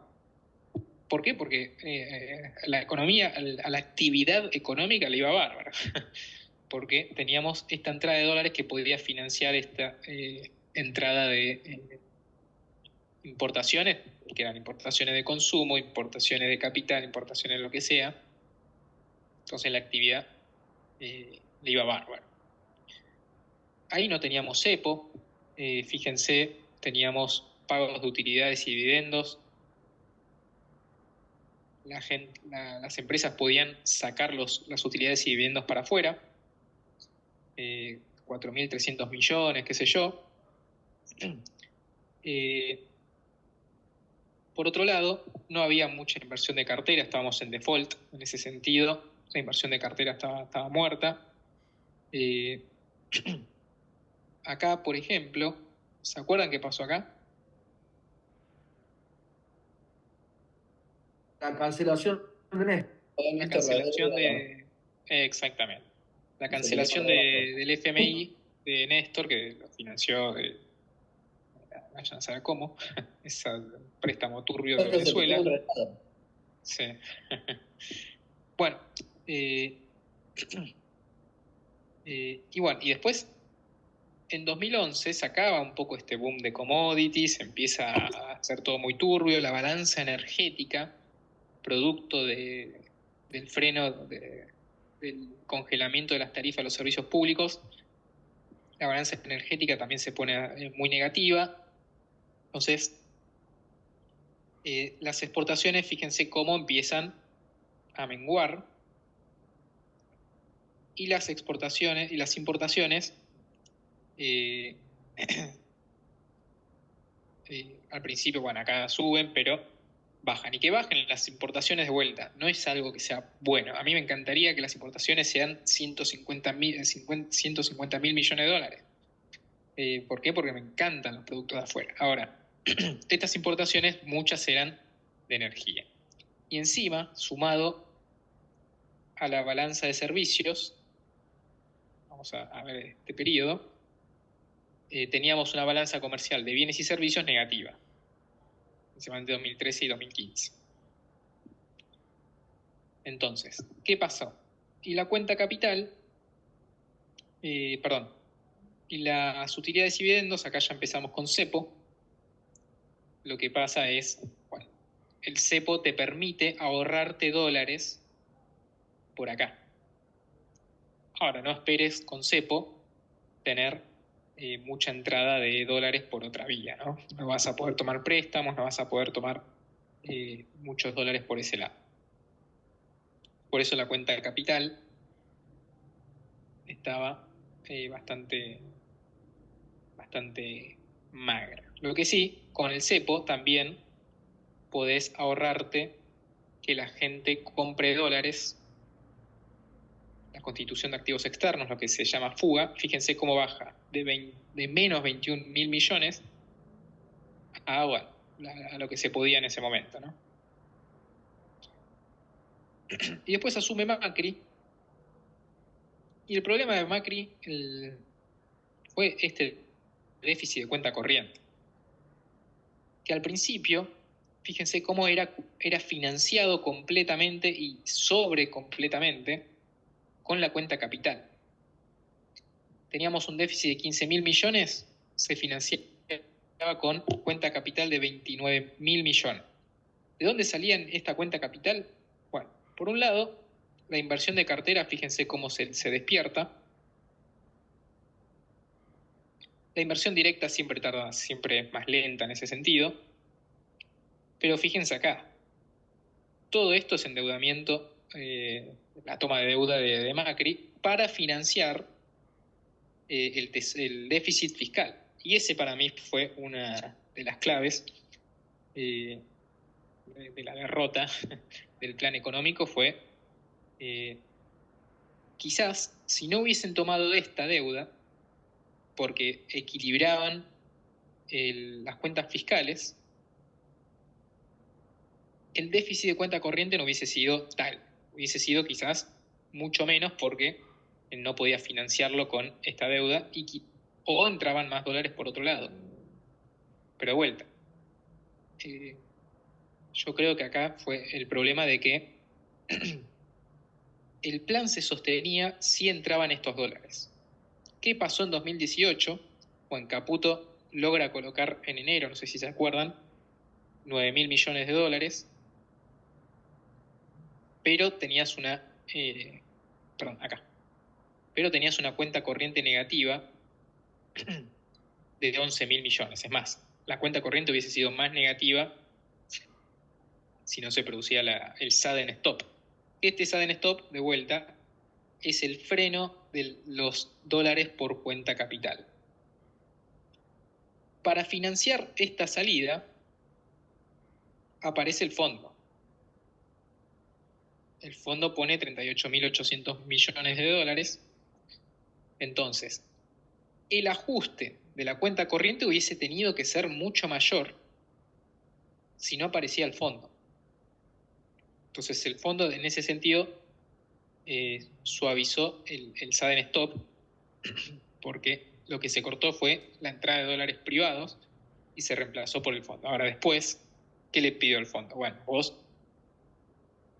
¿por qué? Porque la economía, a la actividad económica le iba bárbara, porque teníamos esta entrada de dólares que podría financiar esta entrada de importaciones, que eran importaciones de consumo, importaciones de capital, importaciones de lo que sea. Entonces la actividad le iba bárbaro. Ahí no teníamos cepo, fíjense, teníamos pagos de utilidades y dividendos. Las empresas podían sacar las utilidades y dividendos para afuera, 4.300 millones, qué sé yo. Por otro lado, no había mucha inversión de cartera, estábamos en default en ese sentido, la inversión de cartera estaba muerta. Acá, por ejemplo, ¿se acuerdan qué pasó acá? La cancelación de Néstor. La cancelación de... Exactamente. La cancelación del FMI de Néstor, que lo financió, vayan a saber cómo, ese préstamo turbio de Venezuela. Sí. Bueno, y bueno, y después, en 2011 se acaba un poco este boom de commodities, empieza a hacer todo muy turbio, la balanza energética, producto del freno, del congelamiento de las tarifas de los servicios públicos, la balanza energética también se pone muy negativa. Entonces, las exportaciones, fíjense cómo empiezan a menguar, y las exportaciones y las importaciones al principio, bueno, acá suben, pero bajan. Y que bajen las importaciones de vuelta no es algo que sea bueno. A mí me encantaría que las importaciones sean 150.000 millones de dólares. ¿Por qué? Porque me encantan los productos de afuera. Ahora, estas importaciones, muchas eran de energía. Y encima, sumado a la balanza de servicios, vamos a ver este periodo, teníamos una balanza comercial de bienes y servicios negativa, principalmente 2013 y 2015. Entonces, ¿qué pasó? Y la cuenta capital, y las utilidades y dividendos, acá ya empezamos con cepo. Lo que pasa es, bueno, el cepo te permite ahorrarte dólares por acá. Ahora, no esperes con cepo tener mucha entrada de dólares por otra vía, ¿no? No vas a poder tomar préstamos, no vas a poder tomar muchos dólares por ese lado. Por eso la cuenta de capital estaba bastante magra. Lo que sí, con el cepo también podés ahorrarte que la gente compre dólares, la constitución de activos externos, lo que se llama fuga. Fíjense cómo baja de menos 21.000 millones a, bueno, a lo que se podía en ese momento, ¿no? Y después asume Macri. Y el problema de Macri fue este déficit de cuenta corriente. Que al principio, fíjense cómo era financiado completamente y sobre completamente con la cuenta capital. Teníamos un déficit de 15.000 millones, se financiaba con cuenta capital de 29.000 millones. ¿De dónde salía esta cuenta capital? Bueno, por un lado, la inversión de cartera, fíjense cómo se despierta. La inversión directa siempre es más lenta en ese sentido. Pero fíjense acá, todo esto es endeudamiento, la toma de deuda de Macri para financiar el déficit fiscal. Y ese para mí fue una de las claves de la derrota del plan económico. Fue quizás si no hubiesen tomado esta deuda, porque equilibraban las cuentas fiscales, el déficit de cuenta corriente no hubiese sido tal, hubiese sido quizás mucho menos porque no podía financiarlo con esta deuda o entraban más dólares por otro lado. Pero de vuelta, yo creo que acá fue el problema de que el plan se sostenía si entraban estos dólares. ¿Qué pasó en 2018? Juan Caputo logra colocar en enero, no sé si se acuerdan, 9.000 millones de dólares, pero tenías pero tenías una cuenta corriente negativa de 11.000 millones. Es más, la cuenta corriente hubiese sido más negativa si no se producía el sudden stop. Este sudden stop, de vuelta, es el freno de los dólares por cuenta capital. Para financiar esta salida, aparece el fondo. El fondo pone 38.800 millones de dólares. Entonces, el ajuste de la cuenta corriente hubiese tenido que ser mucho mayor si no aparecía el fondo. Entonces, el fondo, en ese sentido, suavizó el sudden stop, porque lo que se cortó fue la entrada de dólares privados y se reemplazó por el fondo. Ahora, después, ¿qué le pidió el fondo? Bueno, vos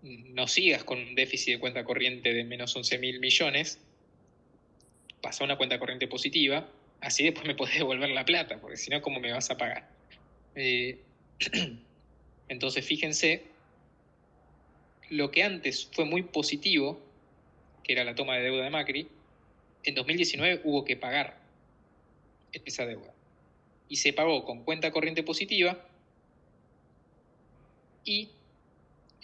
no sigas con un déficit de cuenta corriente de menos 11.000 millones, pasa a una cuenta corriente positiva, así después me podés devolver la plata, porque si no, ¿cómo me vas a pagar? Entonces, fíjense, lo que antes fue muy positivo, que era la toma de deuda de Macri, en 2019 hubo que pagar esa deuda. Y se pagó con cuenta corriente positiva y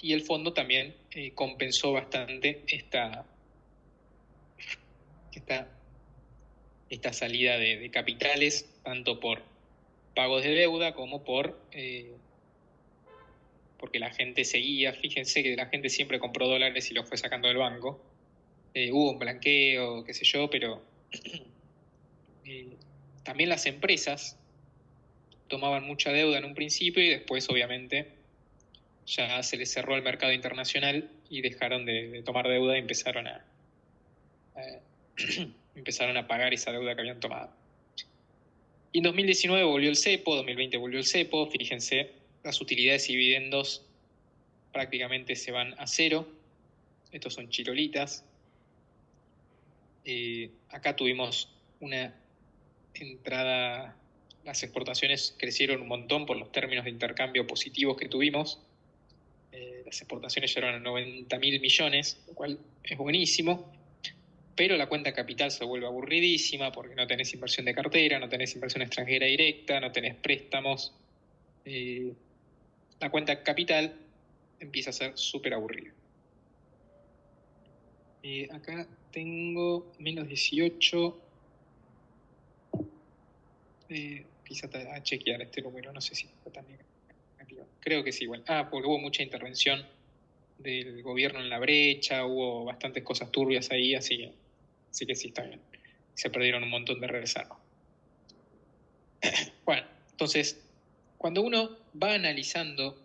el fondo también compensó bastante esta salida de capitales, tanto por pagos de deuda como porque la gente seguía. Fíjense que la gente siempre compró dólares y los fue sacando del banco. Hubo un blanqueo, qué sé yo, pero también las empresas tomaban mucha deuda en un principio y después, obviamente, ya se les cerró el mercado internacional y dejaron de tomar deuda y empezaron a pagar esa deuda que habían tomado. Y en 2019 volvió el cepo, 2020 volvió el cepo. Fíjense, las utilidades y dividendos prácticamente se van a cero. estos son chirolitas. Acá tuvimos una entrada, las exportaciones crecieron un montón por los términos de intercambio positivos que tuvimos. Las exportaciones llegaron a 90.000 millones, lo cual es buenísimo, pero la cuenta capital se vuelve aburridísima porque no tenés inversión de cartera, no tenés inversión extranjera directa, no tenés préstamos. La cuenta capital empieza a ser súper aburrida. Acá tengo menos 18. Quizá a chequear este número, no sé si está tan negativo. Creo que sí, igual. Porque hubo mucha intervención del gobierno en la brecha, hubo bastantes cosas turbias ahí, así que sí, está bien. Se perdieron un montón de reservas. Bueno, entonces, cuando uno va analizando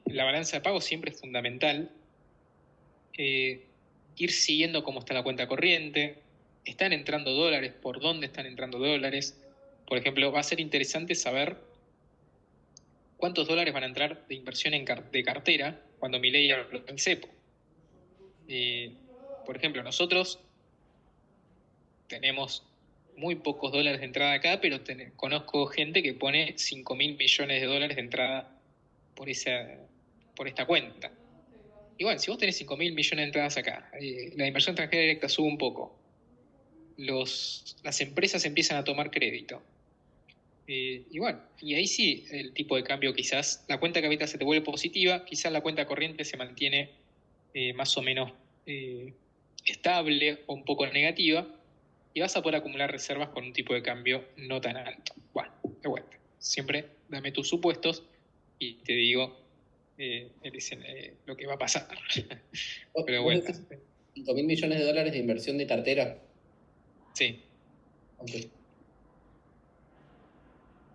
la balanza de pagos, siempre es fundamental ir siguiendo cómo está la cuenta corriente. ¿Están entrando dólares? ¿Por dónde están entrando dólares? Por ejemplo, va a ser interesante saber cuántos dólares van a entrar de inversión de cartera cuando Milei hable del cepo. Por ejemplo, nosotros tenemos muy pocos dólares de entrada acá, pero conozco gente que pone 5.000 millones de dólares de entrada por esta cuenta. Y bueno, si vos tenés 5.000 millones de entradas acá, la inversión extranjera directa sube un poco, las empresas empiezan a tomar crédito. Y bueno, y ahí sí el tipo de cambio quizás, la cuenta capital se te vuelve positiva, quizás la cuenta corriente se mantiene más o menos estable o un poco negativa, y vas a poder acumular reservas con un tipo de cambio no tan alto. Bueno, de vuelta, siempre dame tus supuestos y te digo lo que va a pasar. Pero bueno. 5.000 millones de dólares de inversión de cartera. Sí. Okay.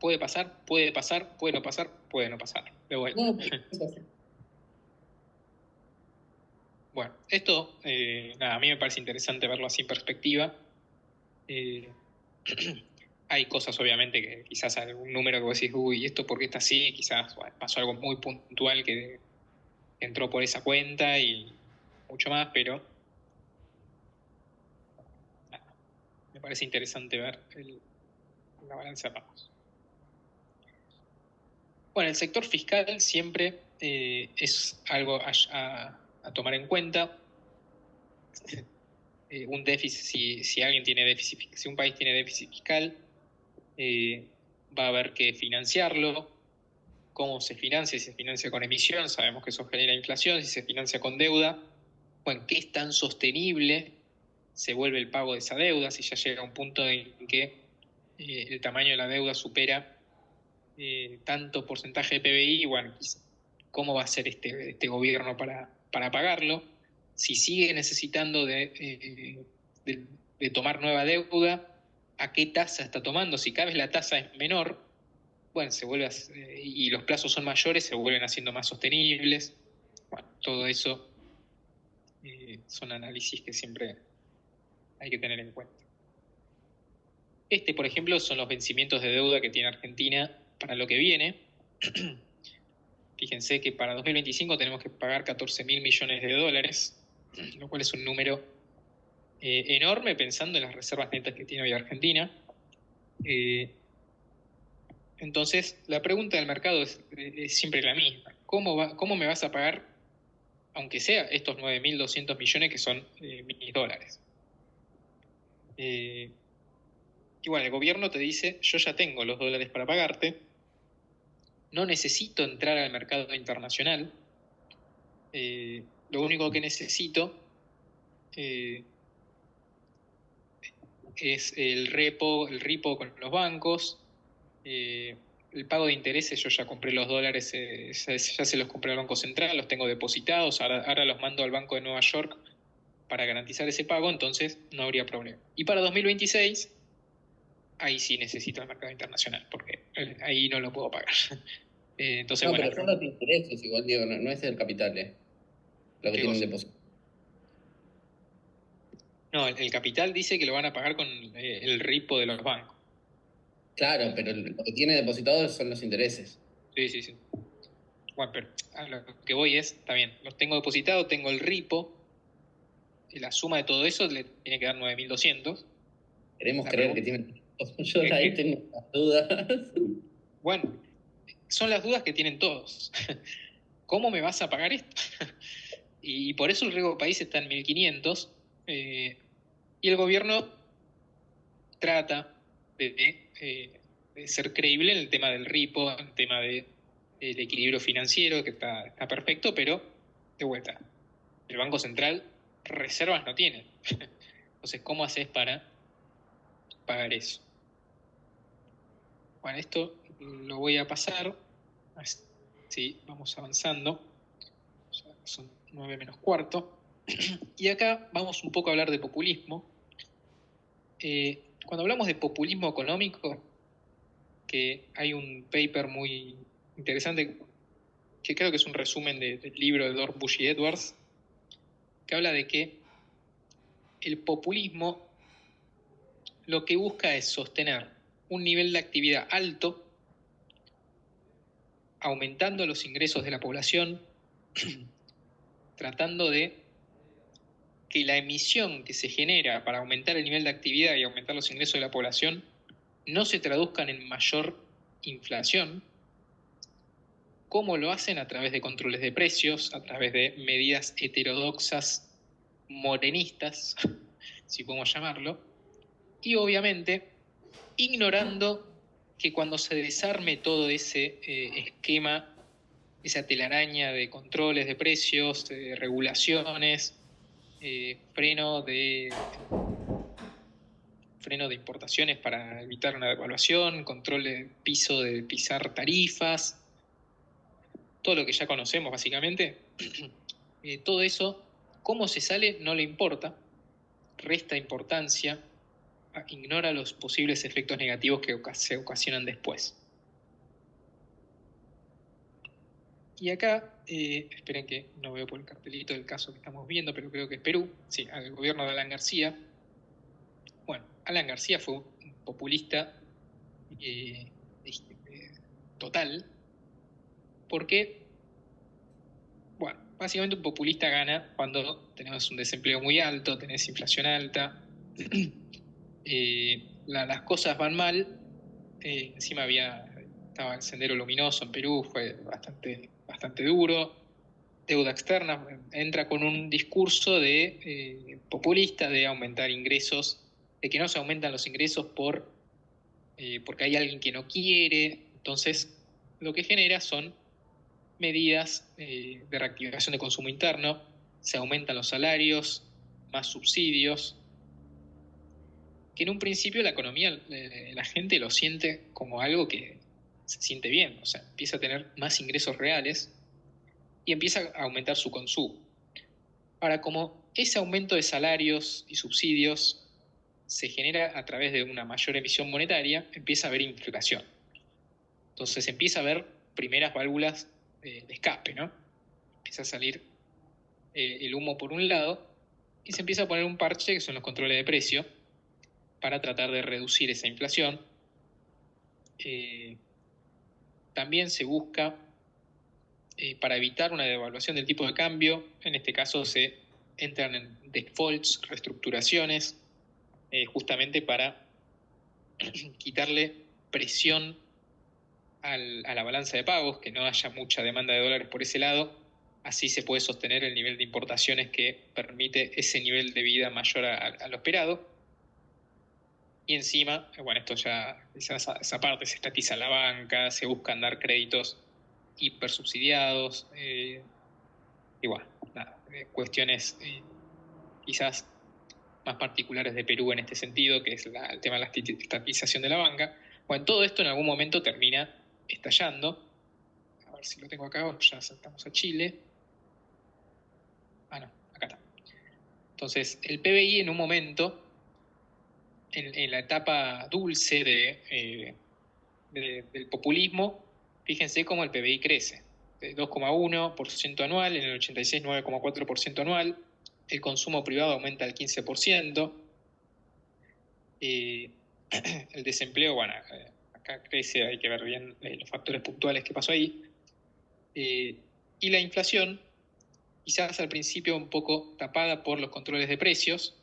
Puede pasar, puede no pasar, puede no pasar. De vuelta. No, bueno, esto, a mí me parece interesante verlo así en perspectiva. Hay cosas, obviamente, que quizás algún número que vos decís, uy, ¿esto por qué está así? Quizás pasó algo muy puntual que entró por esa cuenta y mucho más, pero me parece interesante ver la balanza de pagos. Bueno, el sector fiscal siempre es algo a tomar en cuenta. Un déficit, si alguien tiene déficit, si un país tiene déficit fiscal, va a haber que financiarlo. ¿Cómo se financia? Si se financia con emisión, sabemos que eso genera inflación. Si se financia con deuda, bueno, ¿qué es tan sostenible? Se vuelve el pago de esa deuda, si ya llega a un punto en que el tamaño de la deuda supera tanto porcentaje de PBI, bueno, ¿cómo va a ser este gobierno para pagarlo? Si sigue necesitando de tomar nueva deuda, ¿a qué tasa está tomando? Si cada vez la tasa es menor, bueno, y los plazos son mayores, se vuelven haciendo más sostenibles. Bueno, todo eso son análisis que siempre hay que tener en cuenta. Por ejemplo, son los vencimientos de deuda que tiene Argentina para lo que viene. Fíjense que para 2025 tenemos que pagar 14.000 millones de dólares, lo cual es un número enorme pensando en las reservas netas que tiene hoy Argentina. Entonces, la pregunta del mercado es siempre la misma. ¿Cómo me vas a pagar, aunque sea estos 9.200 millones que son mis dólares? Y bueno, el gobierno te dice, yo ya tengo los dólares para pagarte, no necesito entrar al mercado internacional, lo único que necesito es el repo con los bancos, el pago de intereses, yo ya compré los dólares, ya se los compré al Banco Central, los tengo depositados, ahora los mando al Banco de Nueva York para garantizar ese pago, entonces no habría problema. Y para 2026, ahí sí necesito el mercado internacional, porque ahí no lo puedo pagar. Entonces, no, bueno, pero son los intereses, igual, Diego, no es el capital, lo que tienen depositado. No, el capital dice que lo van a pagar con el repo de los bancos. Claro, pero lo que tiene depositado son los intereses. Sí. Bueno, pero a lo que voy es, está bien, los tengo depositados, tengo el repo, y la suma de todo eso le tiene que dar 9.200. Queremos La creer que pregunta tienen. Yo es ahí que, tengo las dudas. bueno, son las dudas que tienen todos. ¿Cómo me vas a pagar esto? Y por eso el riesgo país está en 1.500, y el gobierno trata de ser creíble en el tema del repo, en el tema del equilibrio financiero, que está perfecto, pero de vuelta, el Banco Central reservas no tiene. Entonces, ¿cómo haces para pagar eso? Bueno, esto lo voy a pasar. Sí, vamos avanzando. Ya son 9 menos cuarto. Y acá vamos un poco a hablar de populismo. Cuando hablamos de populismo económico, que hay un paper muy interesante, que creo que es un resumen del libro de Dor Bush y Edwards, que habla de que el populismo lo que busca es sostener un nivel de actividad alto, aumentando los ingresos de la población, tratando de que la emisión que se genera para aumentar el nivel de actividad y aumentar los ingresos de la población no se traduzcan en mayor inflación. ¿Cómo lo hacen? A través de controles de precios, a través de medidas heterodoxas, morenistas, si podemos llamarlo, y obviamente ignorando que cuando se desarme todo ese esquema, esa telaraña de controles de precios, de regulaciones, freno de importaciones para evitar una devaluación, control de piso de pisar tarifas, todo lo que ya conocemos básicamente, todo eso, cómo se sale no le importa, resta importancia, ignora los posibles efectos negativos que se ocasionan después. Y acá, esperen que no veo por el cartelito del caso que estamos viendo, pero creo que es Perú, sí, al gobierno de Alan García. Bueno, Alan García fue un populista total, porque, bueno, básicamente un populista gana cuando tenemos un desempleo muy alto, tenés inflación alta, las cosas van mal, encima estaba el Sendero Luminoso en Perú, fue bastante duro, deuda externa, entra con un discurso de populista de aumentar ingresos, de que no se aumentan los ingresos porque hay alguien que no quiere. Entonces, lo que genera son medidas de reactivación de consumo interno, se aumentan los salarios, más subsidios, que en un principio la economía, la gente lo siente como algo que se siente bien, o sea, empieza a tener más ingresos reales y empieza a aumentar su consumo. Ahora, como ese aumento de salarios y subsidios se genera a través de una mayor emisión monetaria, empieza a haber inflación. Entonces empieza a haber primeras válvulas de escape, ¿no? Empieza a salir el humo por un lado y se empieza a poner un parche que son los controles de precio para tratar de reducir esa inflación. También se busca, para evitar una devaluación del tipo de cambio, en este caso se entran en defaults, reestructuraciones, justamente para quitarle presión a la balanza de pagos, que no haya mucha demanda de dólares por ese lado, así se puede sostener el nivel de importaciones que permite ese nivel de vida mayor a lo esperado. Y encima, bueno, esto ya, esa parte se estatiza la banca, se buscan dar créditos hipersubsidiados, y bueno, nada, cuestiones quizás más particulares de Perú en este sentido, que es el tema de la estatización de la banca. Bueno, todo esto en algún momento termina estallando. A ver si lo tengo acá, ya saltamos a Chile. Ah, no, acá está. Entonces, el PBI en un momento, en la etapa dulce del populismo, fíjense cómo el PBI crece. De 2,1% anual, en el 86 9,4% anual, el consumo privado aumenta al 15%, el desempleo, bueno, acá crece, hay que ver bien los factores puntuales que pasó ahí, Y la inflación, quizás al principio un poco tapada por los controles de precios,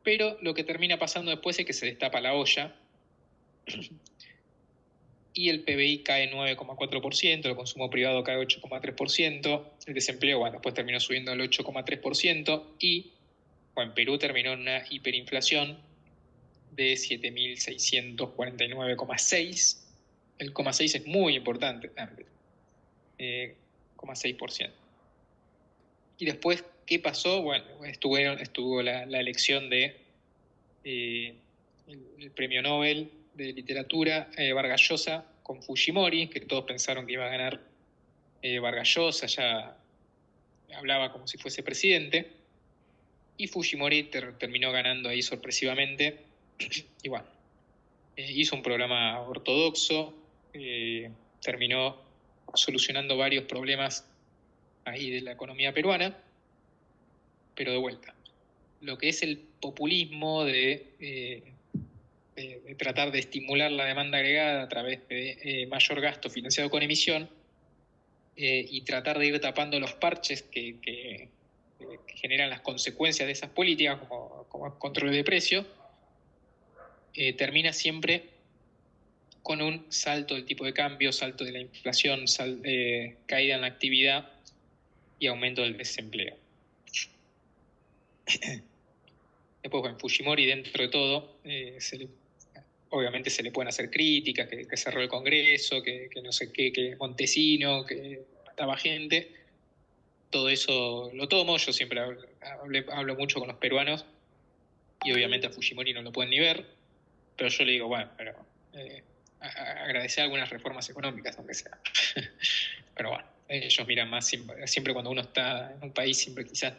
pero lo que termina pasando después es que se destapa la olla y el PBI cae 9,4%, el consumo privado cae 8,3%, el desempleo, bueno, después terminó subiendo al 8,3% y, bueno, Perú terminó en una hiperinflación de 7.649,6. El 0,6 es muy importante, 0,6%. Y después, ¿qué pasó? Bueno, estuvo la elección de el premio Nobel de literatura, Vargas Llosa con Fujimori, que todos pensaron que iba a ganar Vargas Llosa, ya hablaba como si fuese presidente, y Fujimori terminó ganando ahí sorpresivamente, y bueno, hizo un programa ortodoxo, terminó solucionando varios problemas ahí de la economía peruana, pero de vuelta, lo que es el populismo de tratar de estimular la demanda agregada a través de mayor gasto financiado con emisión y tratar de ir tapando los parches que generan las consecuencias de esas políticas, como el control de precios, termina siempre con un salto del tipo de cambio, salto de la inflación, caída en la actividad y aumento del desempleo. Después, bueno, Fujimori, dentro de todo, obviamente se le pueden hacer críticas, que cerró el Congreso, que no sé qué, que Montesino, que mataba gente. Todo eso lo tomo, yo siempre hablo mucho con los peruanos y obviamente a Fujimori no lo pueden ni ver, pero yo le digo, bueno, pero agradecer algunas reformas económicas, aunque sea. Pero bueno, ellos miran más, siempre cuando uno está en un país, siempre quizás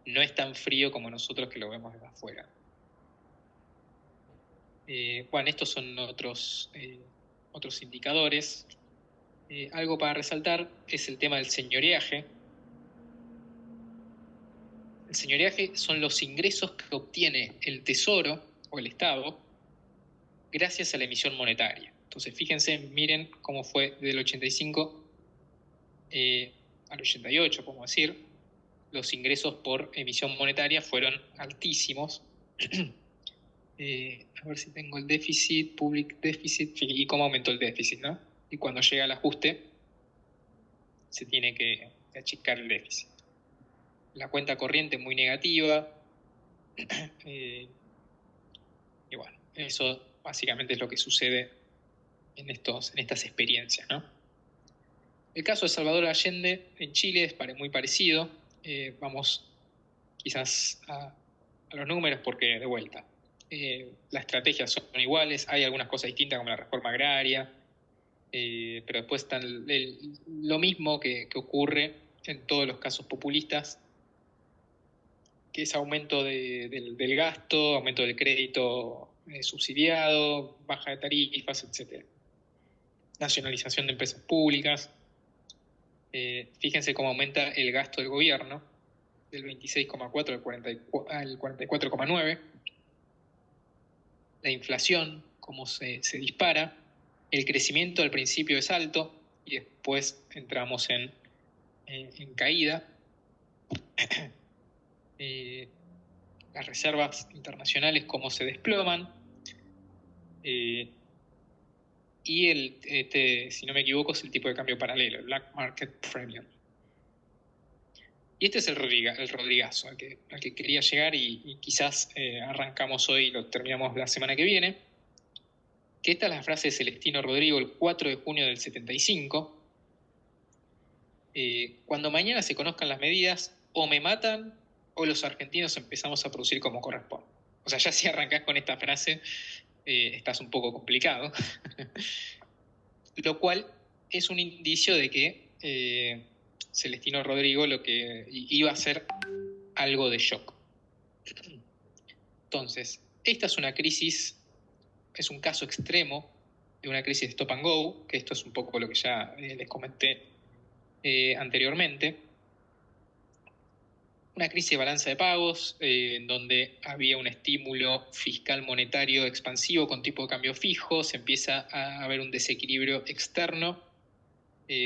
no es tan frío como nosotros que lo vemos desde afuera. Bueno, estos son otros indicadores. Algo para resaltar es el tema del señoreaje. El señoreaje son los ingresos que obtiene el Tesoro o el Estado gracias a la emisión monetaria. Entonces, fíjense, miren cómo fue del 85 al 88, podemos decir. Los ingresos por emisión monetaria fueron altísimos. A ver si tengo el déficit, public deficit, y cómo aumentó el déficit, ¿no? Y cuando llega el ajuste, se tiene que achicar el déficit. La cuenta corriente muy negativa. Y bueno, eso básicamente es lo que sucede en estas experiencias, ¿no? El caso de Salvador Allende en Chile es muy parecido. Vamos quizás a los números porque, de vuelta, las estrategias son iguales, hay algunas cosas distintas como la reforma agraria, pero después está lo mismo que ocurre en todos los casos populistas, que es aumento del gasto, aumento del crédito subsidiado, baja de tarifas, etc. Nacionalización de empresas públicas. Fíjense cómo aumenta el gasto del gobierno, del 26,4 al 44,9. La inflación, cómo se dispara. El crecimiento al principio es alto y después entramos en caída. Las reservas internacionales, cómo se desploman. Y si no me equivoco, es el tipo de cambio paralelo, el Black Market Premium. Y este es el Rodrigazo al que quería llegar y quizás arrancamos hoy y lo terminamos la semana que viene. Que esta es la frase de Celestino Rodrigo el 4 de junio del 75. Cuando mañana se conozcan las medidas, o me matan o los argentinos empezamos a producir como corresponde. O sea, ya si arrancás con esta frase, estás un poco complicado. Lo cual es un indicio de que Celestino Rodrigo lo que iba a ser algo de shock. Entonces, esta es una crisis, es un caso extremo de una crisis de stop and go, que esto es un poco lo que ya les comenté anteriormente. una crisis de balanza de pagos, en donde había un estímulo fiscal monetario expansivo con tipo de cambio fijo, se empieza a haber un desequilibrio externo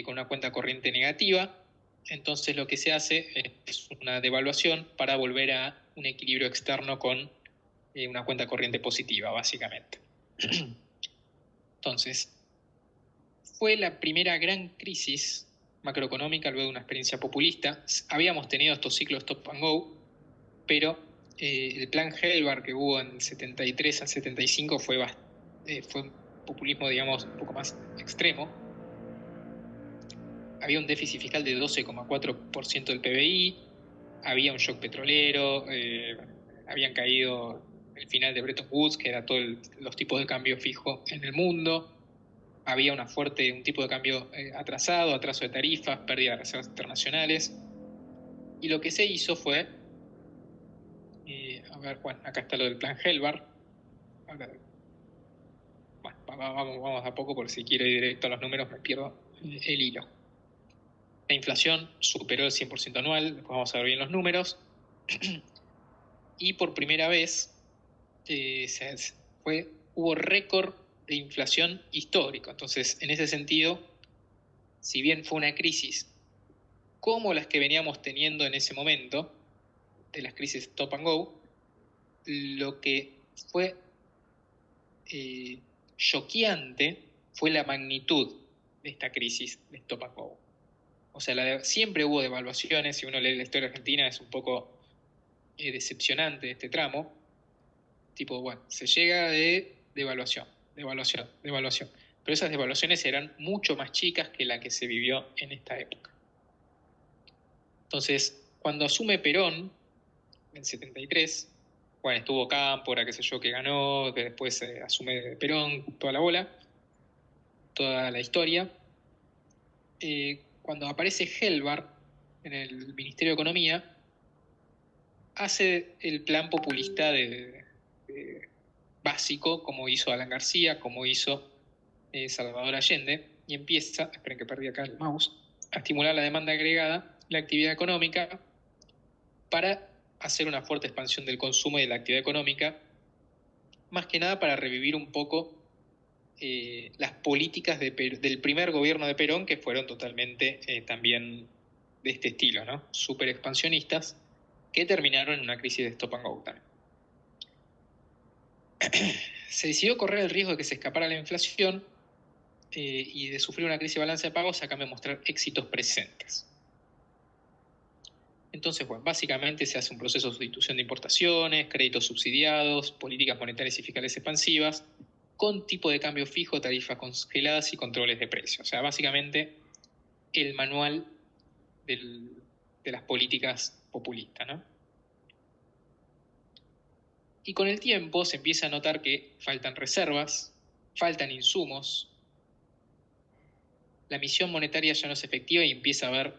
con una cuenta corriente negativa. Entonces lo que se hace es una devaluación para volver a un equilibrio externo con una cuenta corriente positiva, básicamente. Entonces, fue la primera gran crisis macroeconómica luego de una experiencia populista. Habíamos tenido estos ciclos stop and go, pero el plan Helvar que hubo en el 73 al 75 fue un populismo, digamos, un poco más extremo. Había un déficit fiscal de 12,4% del PBI, había un shock petrolero, habían caído el final de Bretton Woods, que era todos los tipos de cambio fijo en el mundo. Había un tipo de cambio atrasado, atraso de tarifas, pérdida de reservas internacionales. Y lo que se hizo fue, acá está lo del plan Helvar. Vamos a poco, porque si quiero ir directo a los números me pierdo el hilo. La inflación superó el 100% anual, después vamos a ver bien los números. Y por primera vez hubo récord de inflación histórico. Entonces, en ese sentido, si bien fue una crisis como las que veníamos teniendo en ese momento, de las crisis stop and go, lo que fue choqueante fue la magnitud de esta crisis de stop and go. O sea, siempre hubo devaluaciones. Si uno lee la historia argentina es un poco decepcionante este tramo. Tipo, bueno, se llega de devaluación. Pero esas devaluaciones eran mucho más chicas que la que se vivió en esta época. Entonces, cuando asume Perón, en 73, bueno, estuvo Cámpora, qué sé yo, que ganó, que después asume Perón, toda la bola, toda la historia. Cuando aparece Helvar en el Ministerio de Economía, hace el plan populista básico, como hizo Alan García, como hizo Salvador Allende, y empieza, esperen que perdí acá el mouse, a estimular la demanda agregada, la actividad económica, para hacer una fuerte expansión del consumo y de la actividad económica, más que nada para revivir un poco las políticas del primer gobierno de Perón, que fueron totalmente también de este estilo, ¿no? Súper expansionistas, que terminaron en una crisis de stop and go también. Se decidió correr el riesgo de que se escapara la inflación y de sufrir una crisis de balanza de pagos. Acá me mostrar éxitos presentes. Entonces, bueno, básicamente se hace un proceso de sustitución de importaciones, créditos subsidiados, políticas monetarias y fiscales expansivas, con tipo de cambio fijo, tarifas congeladas y controles de precios. O sea, básicamente el manual de las políticas populistas, ¿no? Y con el tiempo se empieza a notar que faltan reservas, faltan insumos, la emisión monetaria ya no es efectiva y empieza a haber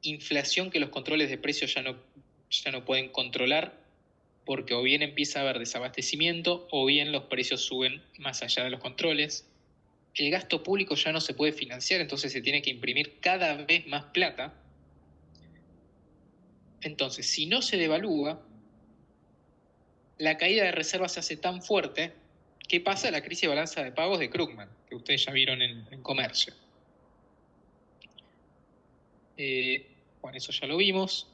inflación que los controles de precios ya no pueden controlar, porque o bien empieza a haber desabastecimiento o bien los precios suben más allá de los controles. El gasto público ya no se puede financiar, entonces se tiene que imprimir cada vez más plata. Entonces, si no se devalúa, la caída de reservas se hace tan fuerte que pasa la crisis de balanza de pagos de Krugman, que ustedes ya vieron en comercio. Bueno, eso ya lo vimos.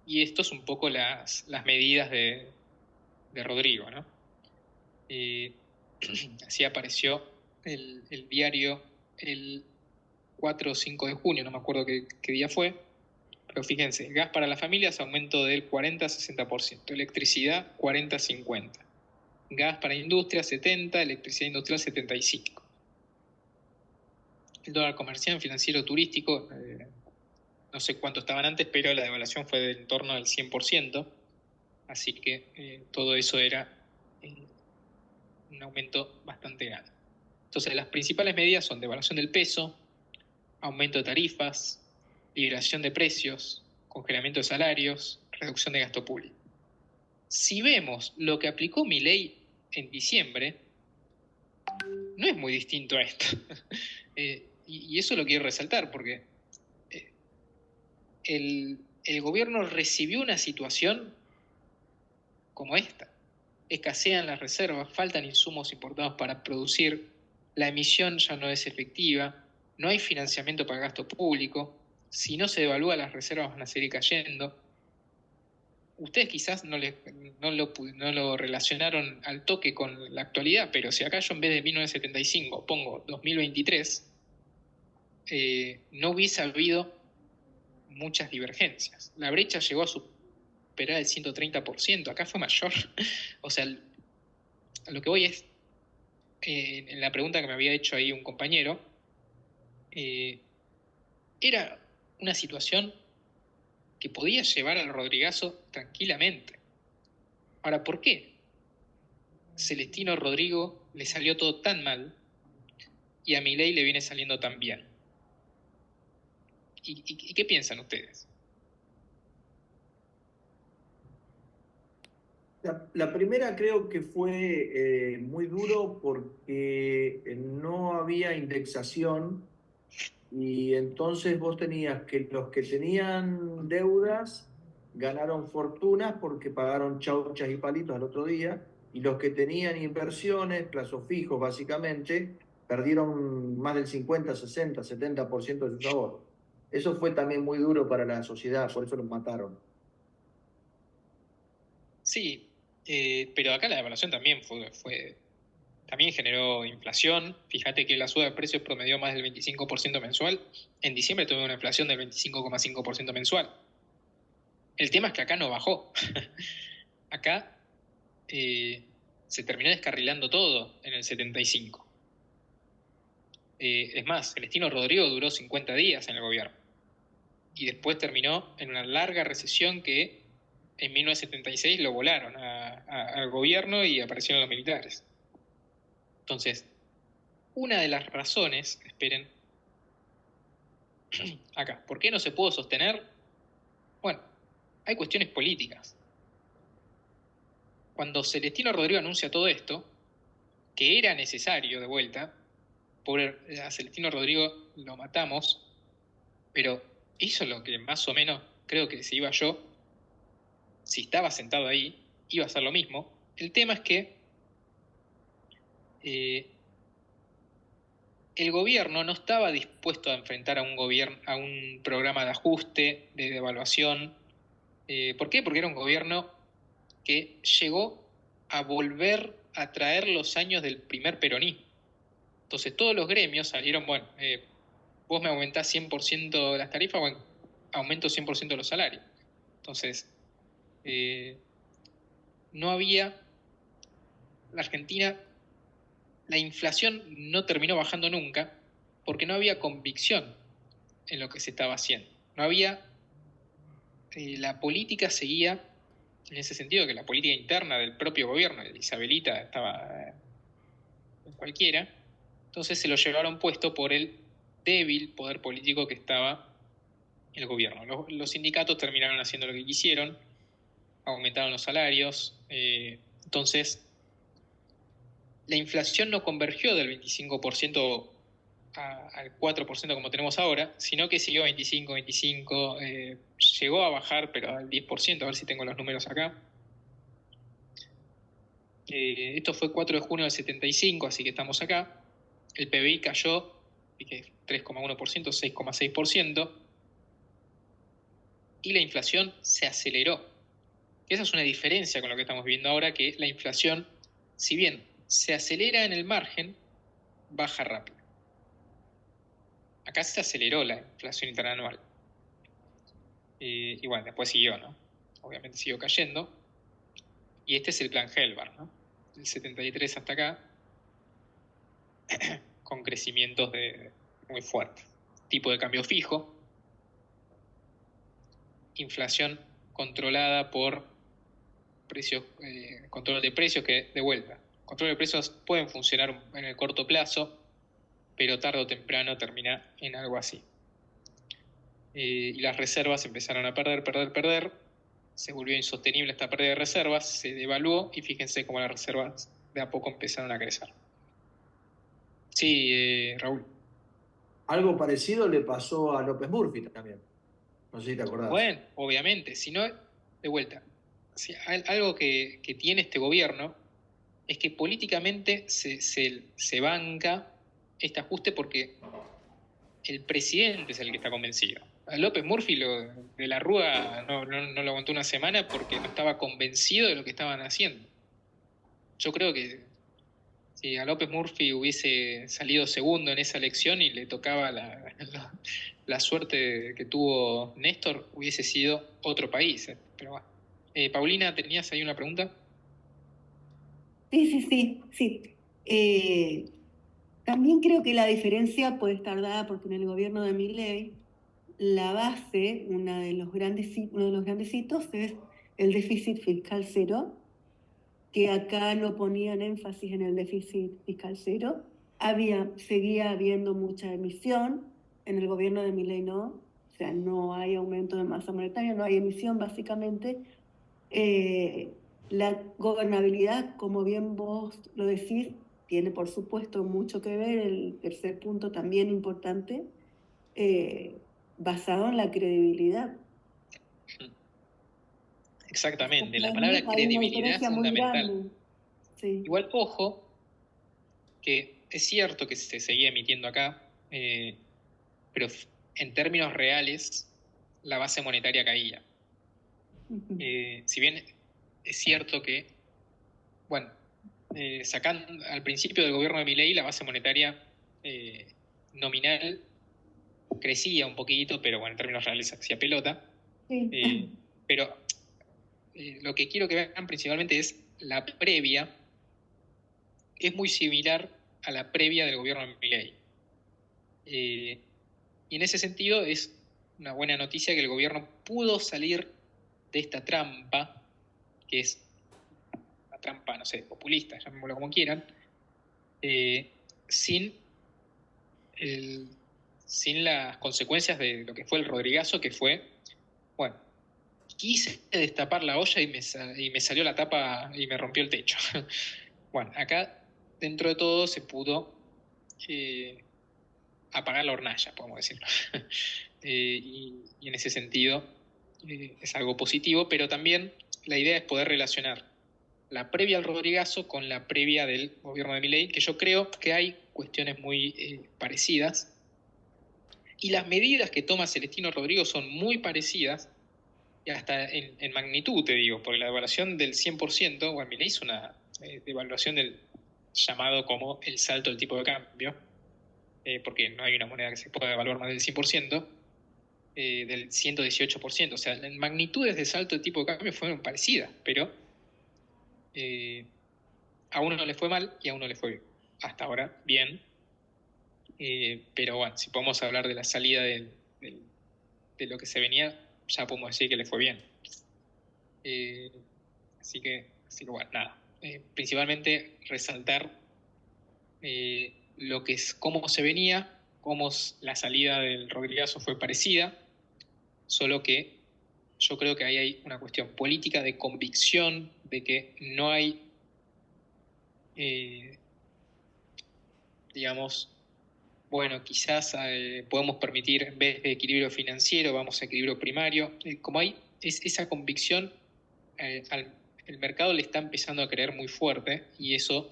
Y esto es un poco las medidas de Rodrigo, ¿no? Así apareció el diario el 4 o 5 de junio, no me acuerdo qué día fue, pero fíjense, gas para las familias aumento del 40 a 60%, electricidad 40 a 50%, gas para industria 70%, electricidad industrial 75%. El dólar comercial, financiero, turístico, no sé cuánto estaban antes, pero la devaluación fue en torno al 100%, así que todo eso era un aumento bastante grande. Entonces, las principales medidas son devaluación del peso, aumento de tarifas, liberación de precios, congelamiento de salarios, reducción de gasto público. Si vemos lo que aplicó Milei en diciembre, no es muy distinto a esto. y eso lo quiero resaltar, porque el gobierno recibió una situación como esta. Escasean las reservas, faltan insumos importados para producir, la emisión ya no es efectiva, no hay financiamiento para gasto público, si no se devalúa las reservas van a seguir cayendo. Ustedes quizás no lo relacionaron al toque con la actualidad, pero si acá yo en vez de 1975 pongo 2023, no hubiese habido muchas divergencias. La brecha llegó a superar el 130%, acá fue mayor. O sea, a lo que voy es, en la pregunta que me había hecho ahí un compañero, era una situación que podía llevar al Rodrigazo tranquilamente. Ahora, ¿por qué Celestino Rodrigo le salió todo tan mal y a Milei le viene saliendo tan bien? ¿Y qué piensan ustedes? La primera creo que fue muy duro porque no había indexación y entonces vos tenías que los que tenían deudas ganaron fortunas porque pagaron chauchas y palitos al otro día y los que tenían inversiones, plazos fijos básicamente, perdieron más del 50, 60, 70% de sus ahorros. Eso fue también muy duro para la sociedad, por eso los mataron. Sí, pero acá la devaluación también también generó inflación. Fíjate que la suba de precios promedió más del 25% mensual. En diciembre tuve una inflación del 25,5% mensual. El tema es que acá no bajó. Acá se terminó descarrilando todo en el 75. Es más, Celestino Rodrigo duró 50 días en el gobierno. Y después terminó en una larga recesión que en 1976 lo volaron al gobierno y aparecieron los militares. Entonces, una de las razones, esperen, acá, ¿por qué no se pudo sostener? Bueno, hay cuestiones políticas. Cuando Celestino Rodrigo anuncia todo esto, que era necesario de vuelta, a Celestino Rodrigo lo matamos, pero hizo lo que más o menos creo que si iba yo, si estaba sentado ahí, iba a hacer lo mismo. El tema es que el gobierno no estaba dispuesto a enfrentar a un programa de ajuste, de devaluación. ¿Por qué? Porque era un gobierno que llegó a volver a traer los años del primer peronismo. Entonces todos los gremios salieron, bueno, vos me aumentás 100% las tarifas, bueno, aumento 100% los salarios. Entonces, no había, la Argentina, la inflación no terminó bajando nunca porque no había convicción en lo que se estaba haciendo. No había, la política seguía, en ese sentido, que la política interna del propio gobierno, de Isabelita, estaba cualquiera, entonces se lo llevaron puesto por el débil poder político que estaba en el gobierno. Los sindicatos terminaron haciendo lo que quisieron, aumentaron los salarios, entonces la inflación no convergió del 25% al 4% como tenemos ahora, sino que siguió 25, llegó a bajar, pero al 10%, a ver si tengo los números acá. Esto fue 4 de junio del 75, así que estamos acá. El PBI cayó 3,1%, 6,6%, y la inflación se aceleró. Esa es una diferencia con lo que estamos viendo ahora, que la inflación, si bien se acelera en el margen, baja rápido. Acá se aceleró la inflación interanual. Y bueno, después siguió, ¿no? Obviamente siguió cayendo. Y este es el plan Helbart, ¿no? Del 73 hasta acá, con crecimientos muy fuertes. Tipo de cambio fijo, inflación controlada por precios, control de precios, que de vuelta, control de precios pueden funcionar en el corto plazo, pero tarde o temprano termina en algo así. Y las reservas empezaron a perder, se volvió insostenible esta pérdida de reservas, se devaluó y fíjense cómo las reservas de a poco empezaron a crecer. Sí, Raúl. algo parecido le pasó a López Murphy también. No sé si te acordás. Bueno, obviamente, si no, de vuelta, algo que tiene este gobierno es que políticamente se banca este ajuste porque el presidente es el que está convencido. A López Murphy de la Rúa no lo aguantó una semana porque no estaba convencido de lo que estaban haciendo. Yo creo que si a López Murphy hubiese salido segundo en esa elección y le tocaba la suerte que tuvo Néstor, hubiese sido otro país. Pero bueno. Paulina, ¿tenías ahí una pregunta? Sí. También creo que la diferencia puede estar dada porque en el gobierno de Milei la base, uno de los grandes hitos es el déficit fiscal cero, que acá no ponían énfasis en el déficit fiscal cero. Seguía habiendo mucha emisión, en el gobierno de Milei no, o sea, no hay aumento de masa monetaria, no hay emisión básicamente. La gobernabilidad, como bien vos lo decís, tiene por supuesto mucho que ver, el tercer punto también importante, basado en la credibilidad. Exactamente, la Para palabra mí hay una credibilidad es diferencia muy fundamental. grande. Sí. Igual, ojo, que es cierto que se seguía emitiendo acá, pero en términos reales la base monetaria caía. Si bien es cierto que, bueno, sacando al principio del gobierno de Milei la base monetaria nominal crecía un poquito, pero bueno, en términos reales se hacía pelota. Sí. Pero lo que quiero que vean principalmente es la previa, es muy similar a la previa del gobierno de Milei. Y en ese sentido es una buena noticia que el gobierno pudo salir de esta trampa, que es una trampa, no sé, populista, llamémoslo como quieran, sin las consecuencias de lo que fue el Rodrigazo, que fue, bueno, quise destapar la olla y me salió la tapa y me rompió el techo. Bueno, acá dentro de todo se pudo apagar la hornalla, podemos decirlo. Y en ese sentido es algo positivo, pero también la idea es poder relacionar la previa al Rodrigazo con la previa del gobierno de Milei, que yo creo que hay cuestiones muy parecidas. Y las medidas que toma Celestino Rodrigo son muy parecidas, y hasta en magnitud, te digo, porque la devaluación del 100%, bueno, Milei hizo una devaluación del llamado como el salto del tipo de cambio, porque no hay una moneda que se pueda devaluar más del 100%, del 118%. O sea, las magnitudes de salto de tipo de cambio fueron parecidas, pero a uno no le fue mal y a uno le fue hasta ahora bien. Pero bueno, si podemos hablar de la salida de lo que se venía, ya podemos decir que le fue bien. Así que bueno, nada. Principalmente resaltar lo que es cómo se venía, cómo la salida del Rodrigazo fue parecida, solo que yo creo que ahí hay una cuestión política de convicción de que no hay, digamos, bueno, quizás podemos permitir, en vez de equilibrio financiero, vamos a equilibrio primario. Como hay esa convicción, el mercado le está empezando a creer muy fuerte y eso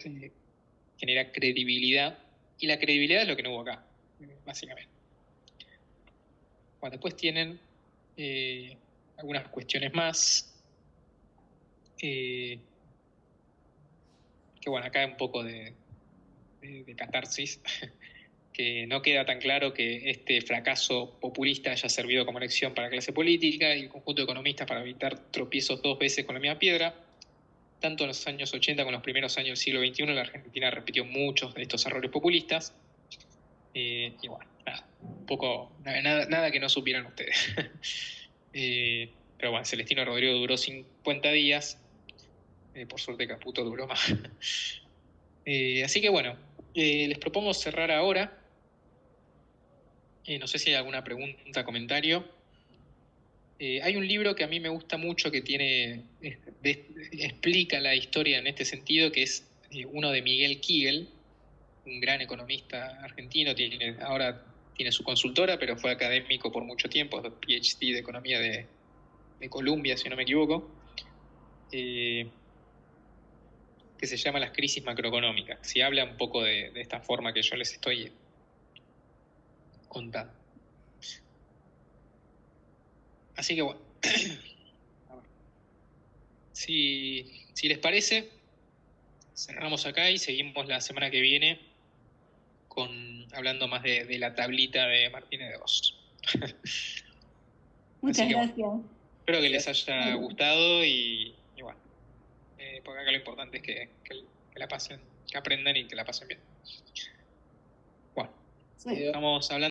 genera credibilidad. Y la credibilidad es lo que no hubo acá, básicamente. Bueno, después tienen algunas cuestiones más. Que bueno, acá hay un poco de catarsis. Que no queda tan claro que este fracaso populista haya servido como lección para la clase política y el conjunto de economistas para evitar tropiezos dos veces con la misma piedra. Tanto en los años 80 como en los primeros años del siglo XXI, la Argentina repitió muchos de estos errores populistas. Y bueno, nada, un poco, nada que no supieran ustedes. Pero bueno, Celestino Rodrigo duró 50 días. Por suerte Caputo duró más. Así que bueno, les propongo cerrar ahora. No sé si hay alguna pregunta, comentario. Hay un libro que a mí me gusta mucho que explica la historia en este sentido, que es uno de Miguel Kigel, un gran economista argentino, tiene ahora tiene su consultora, pero fue académico por mucho tiempo, PhD de Economía de Columbia, si no me equivoco, que se llama Las crisis macroeconómicas. Si habla un poco de esta forma que yo les estoy contando. Así que bueno, si les parece, cerramos acá y seguimos la semana que viene hablando más de la tablita de Martínez de Oz. Muchas Así que, gracias. bueno, espero que les haya gustado y bueno, porque acá lo importante es que la pasen, que aprendan y que la pasen bien. Bueno, Sí. estamos hablando.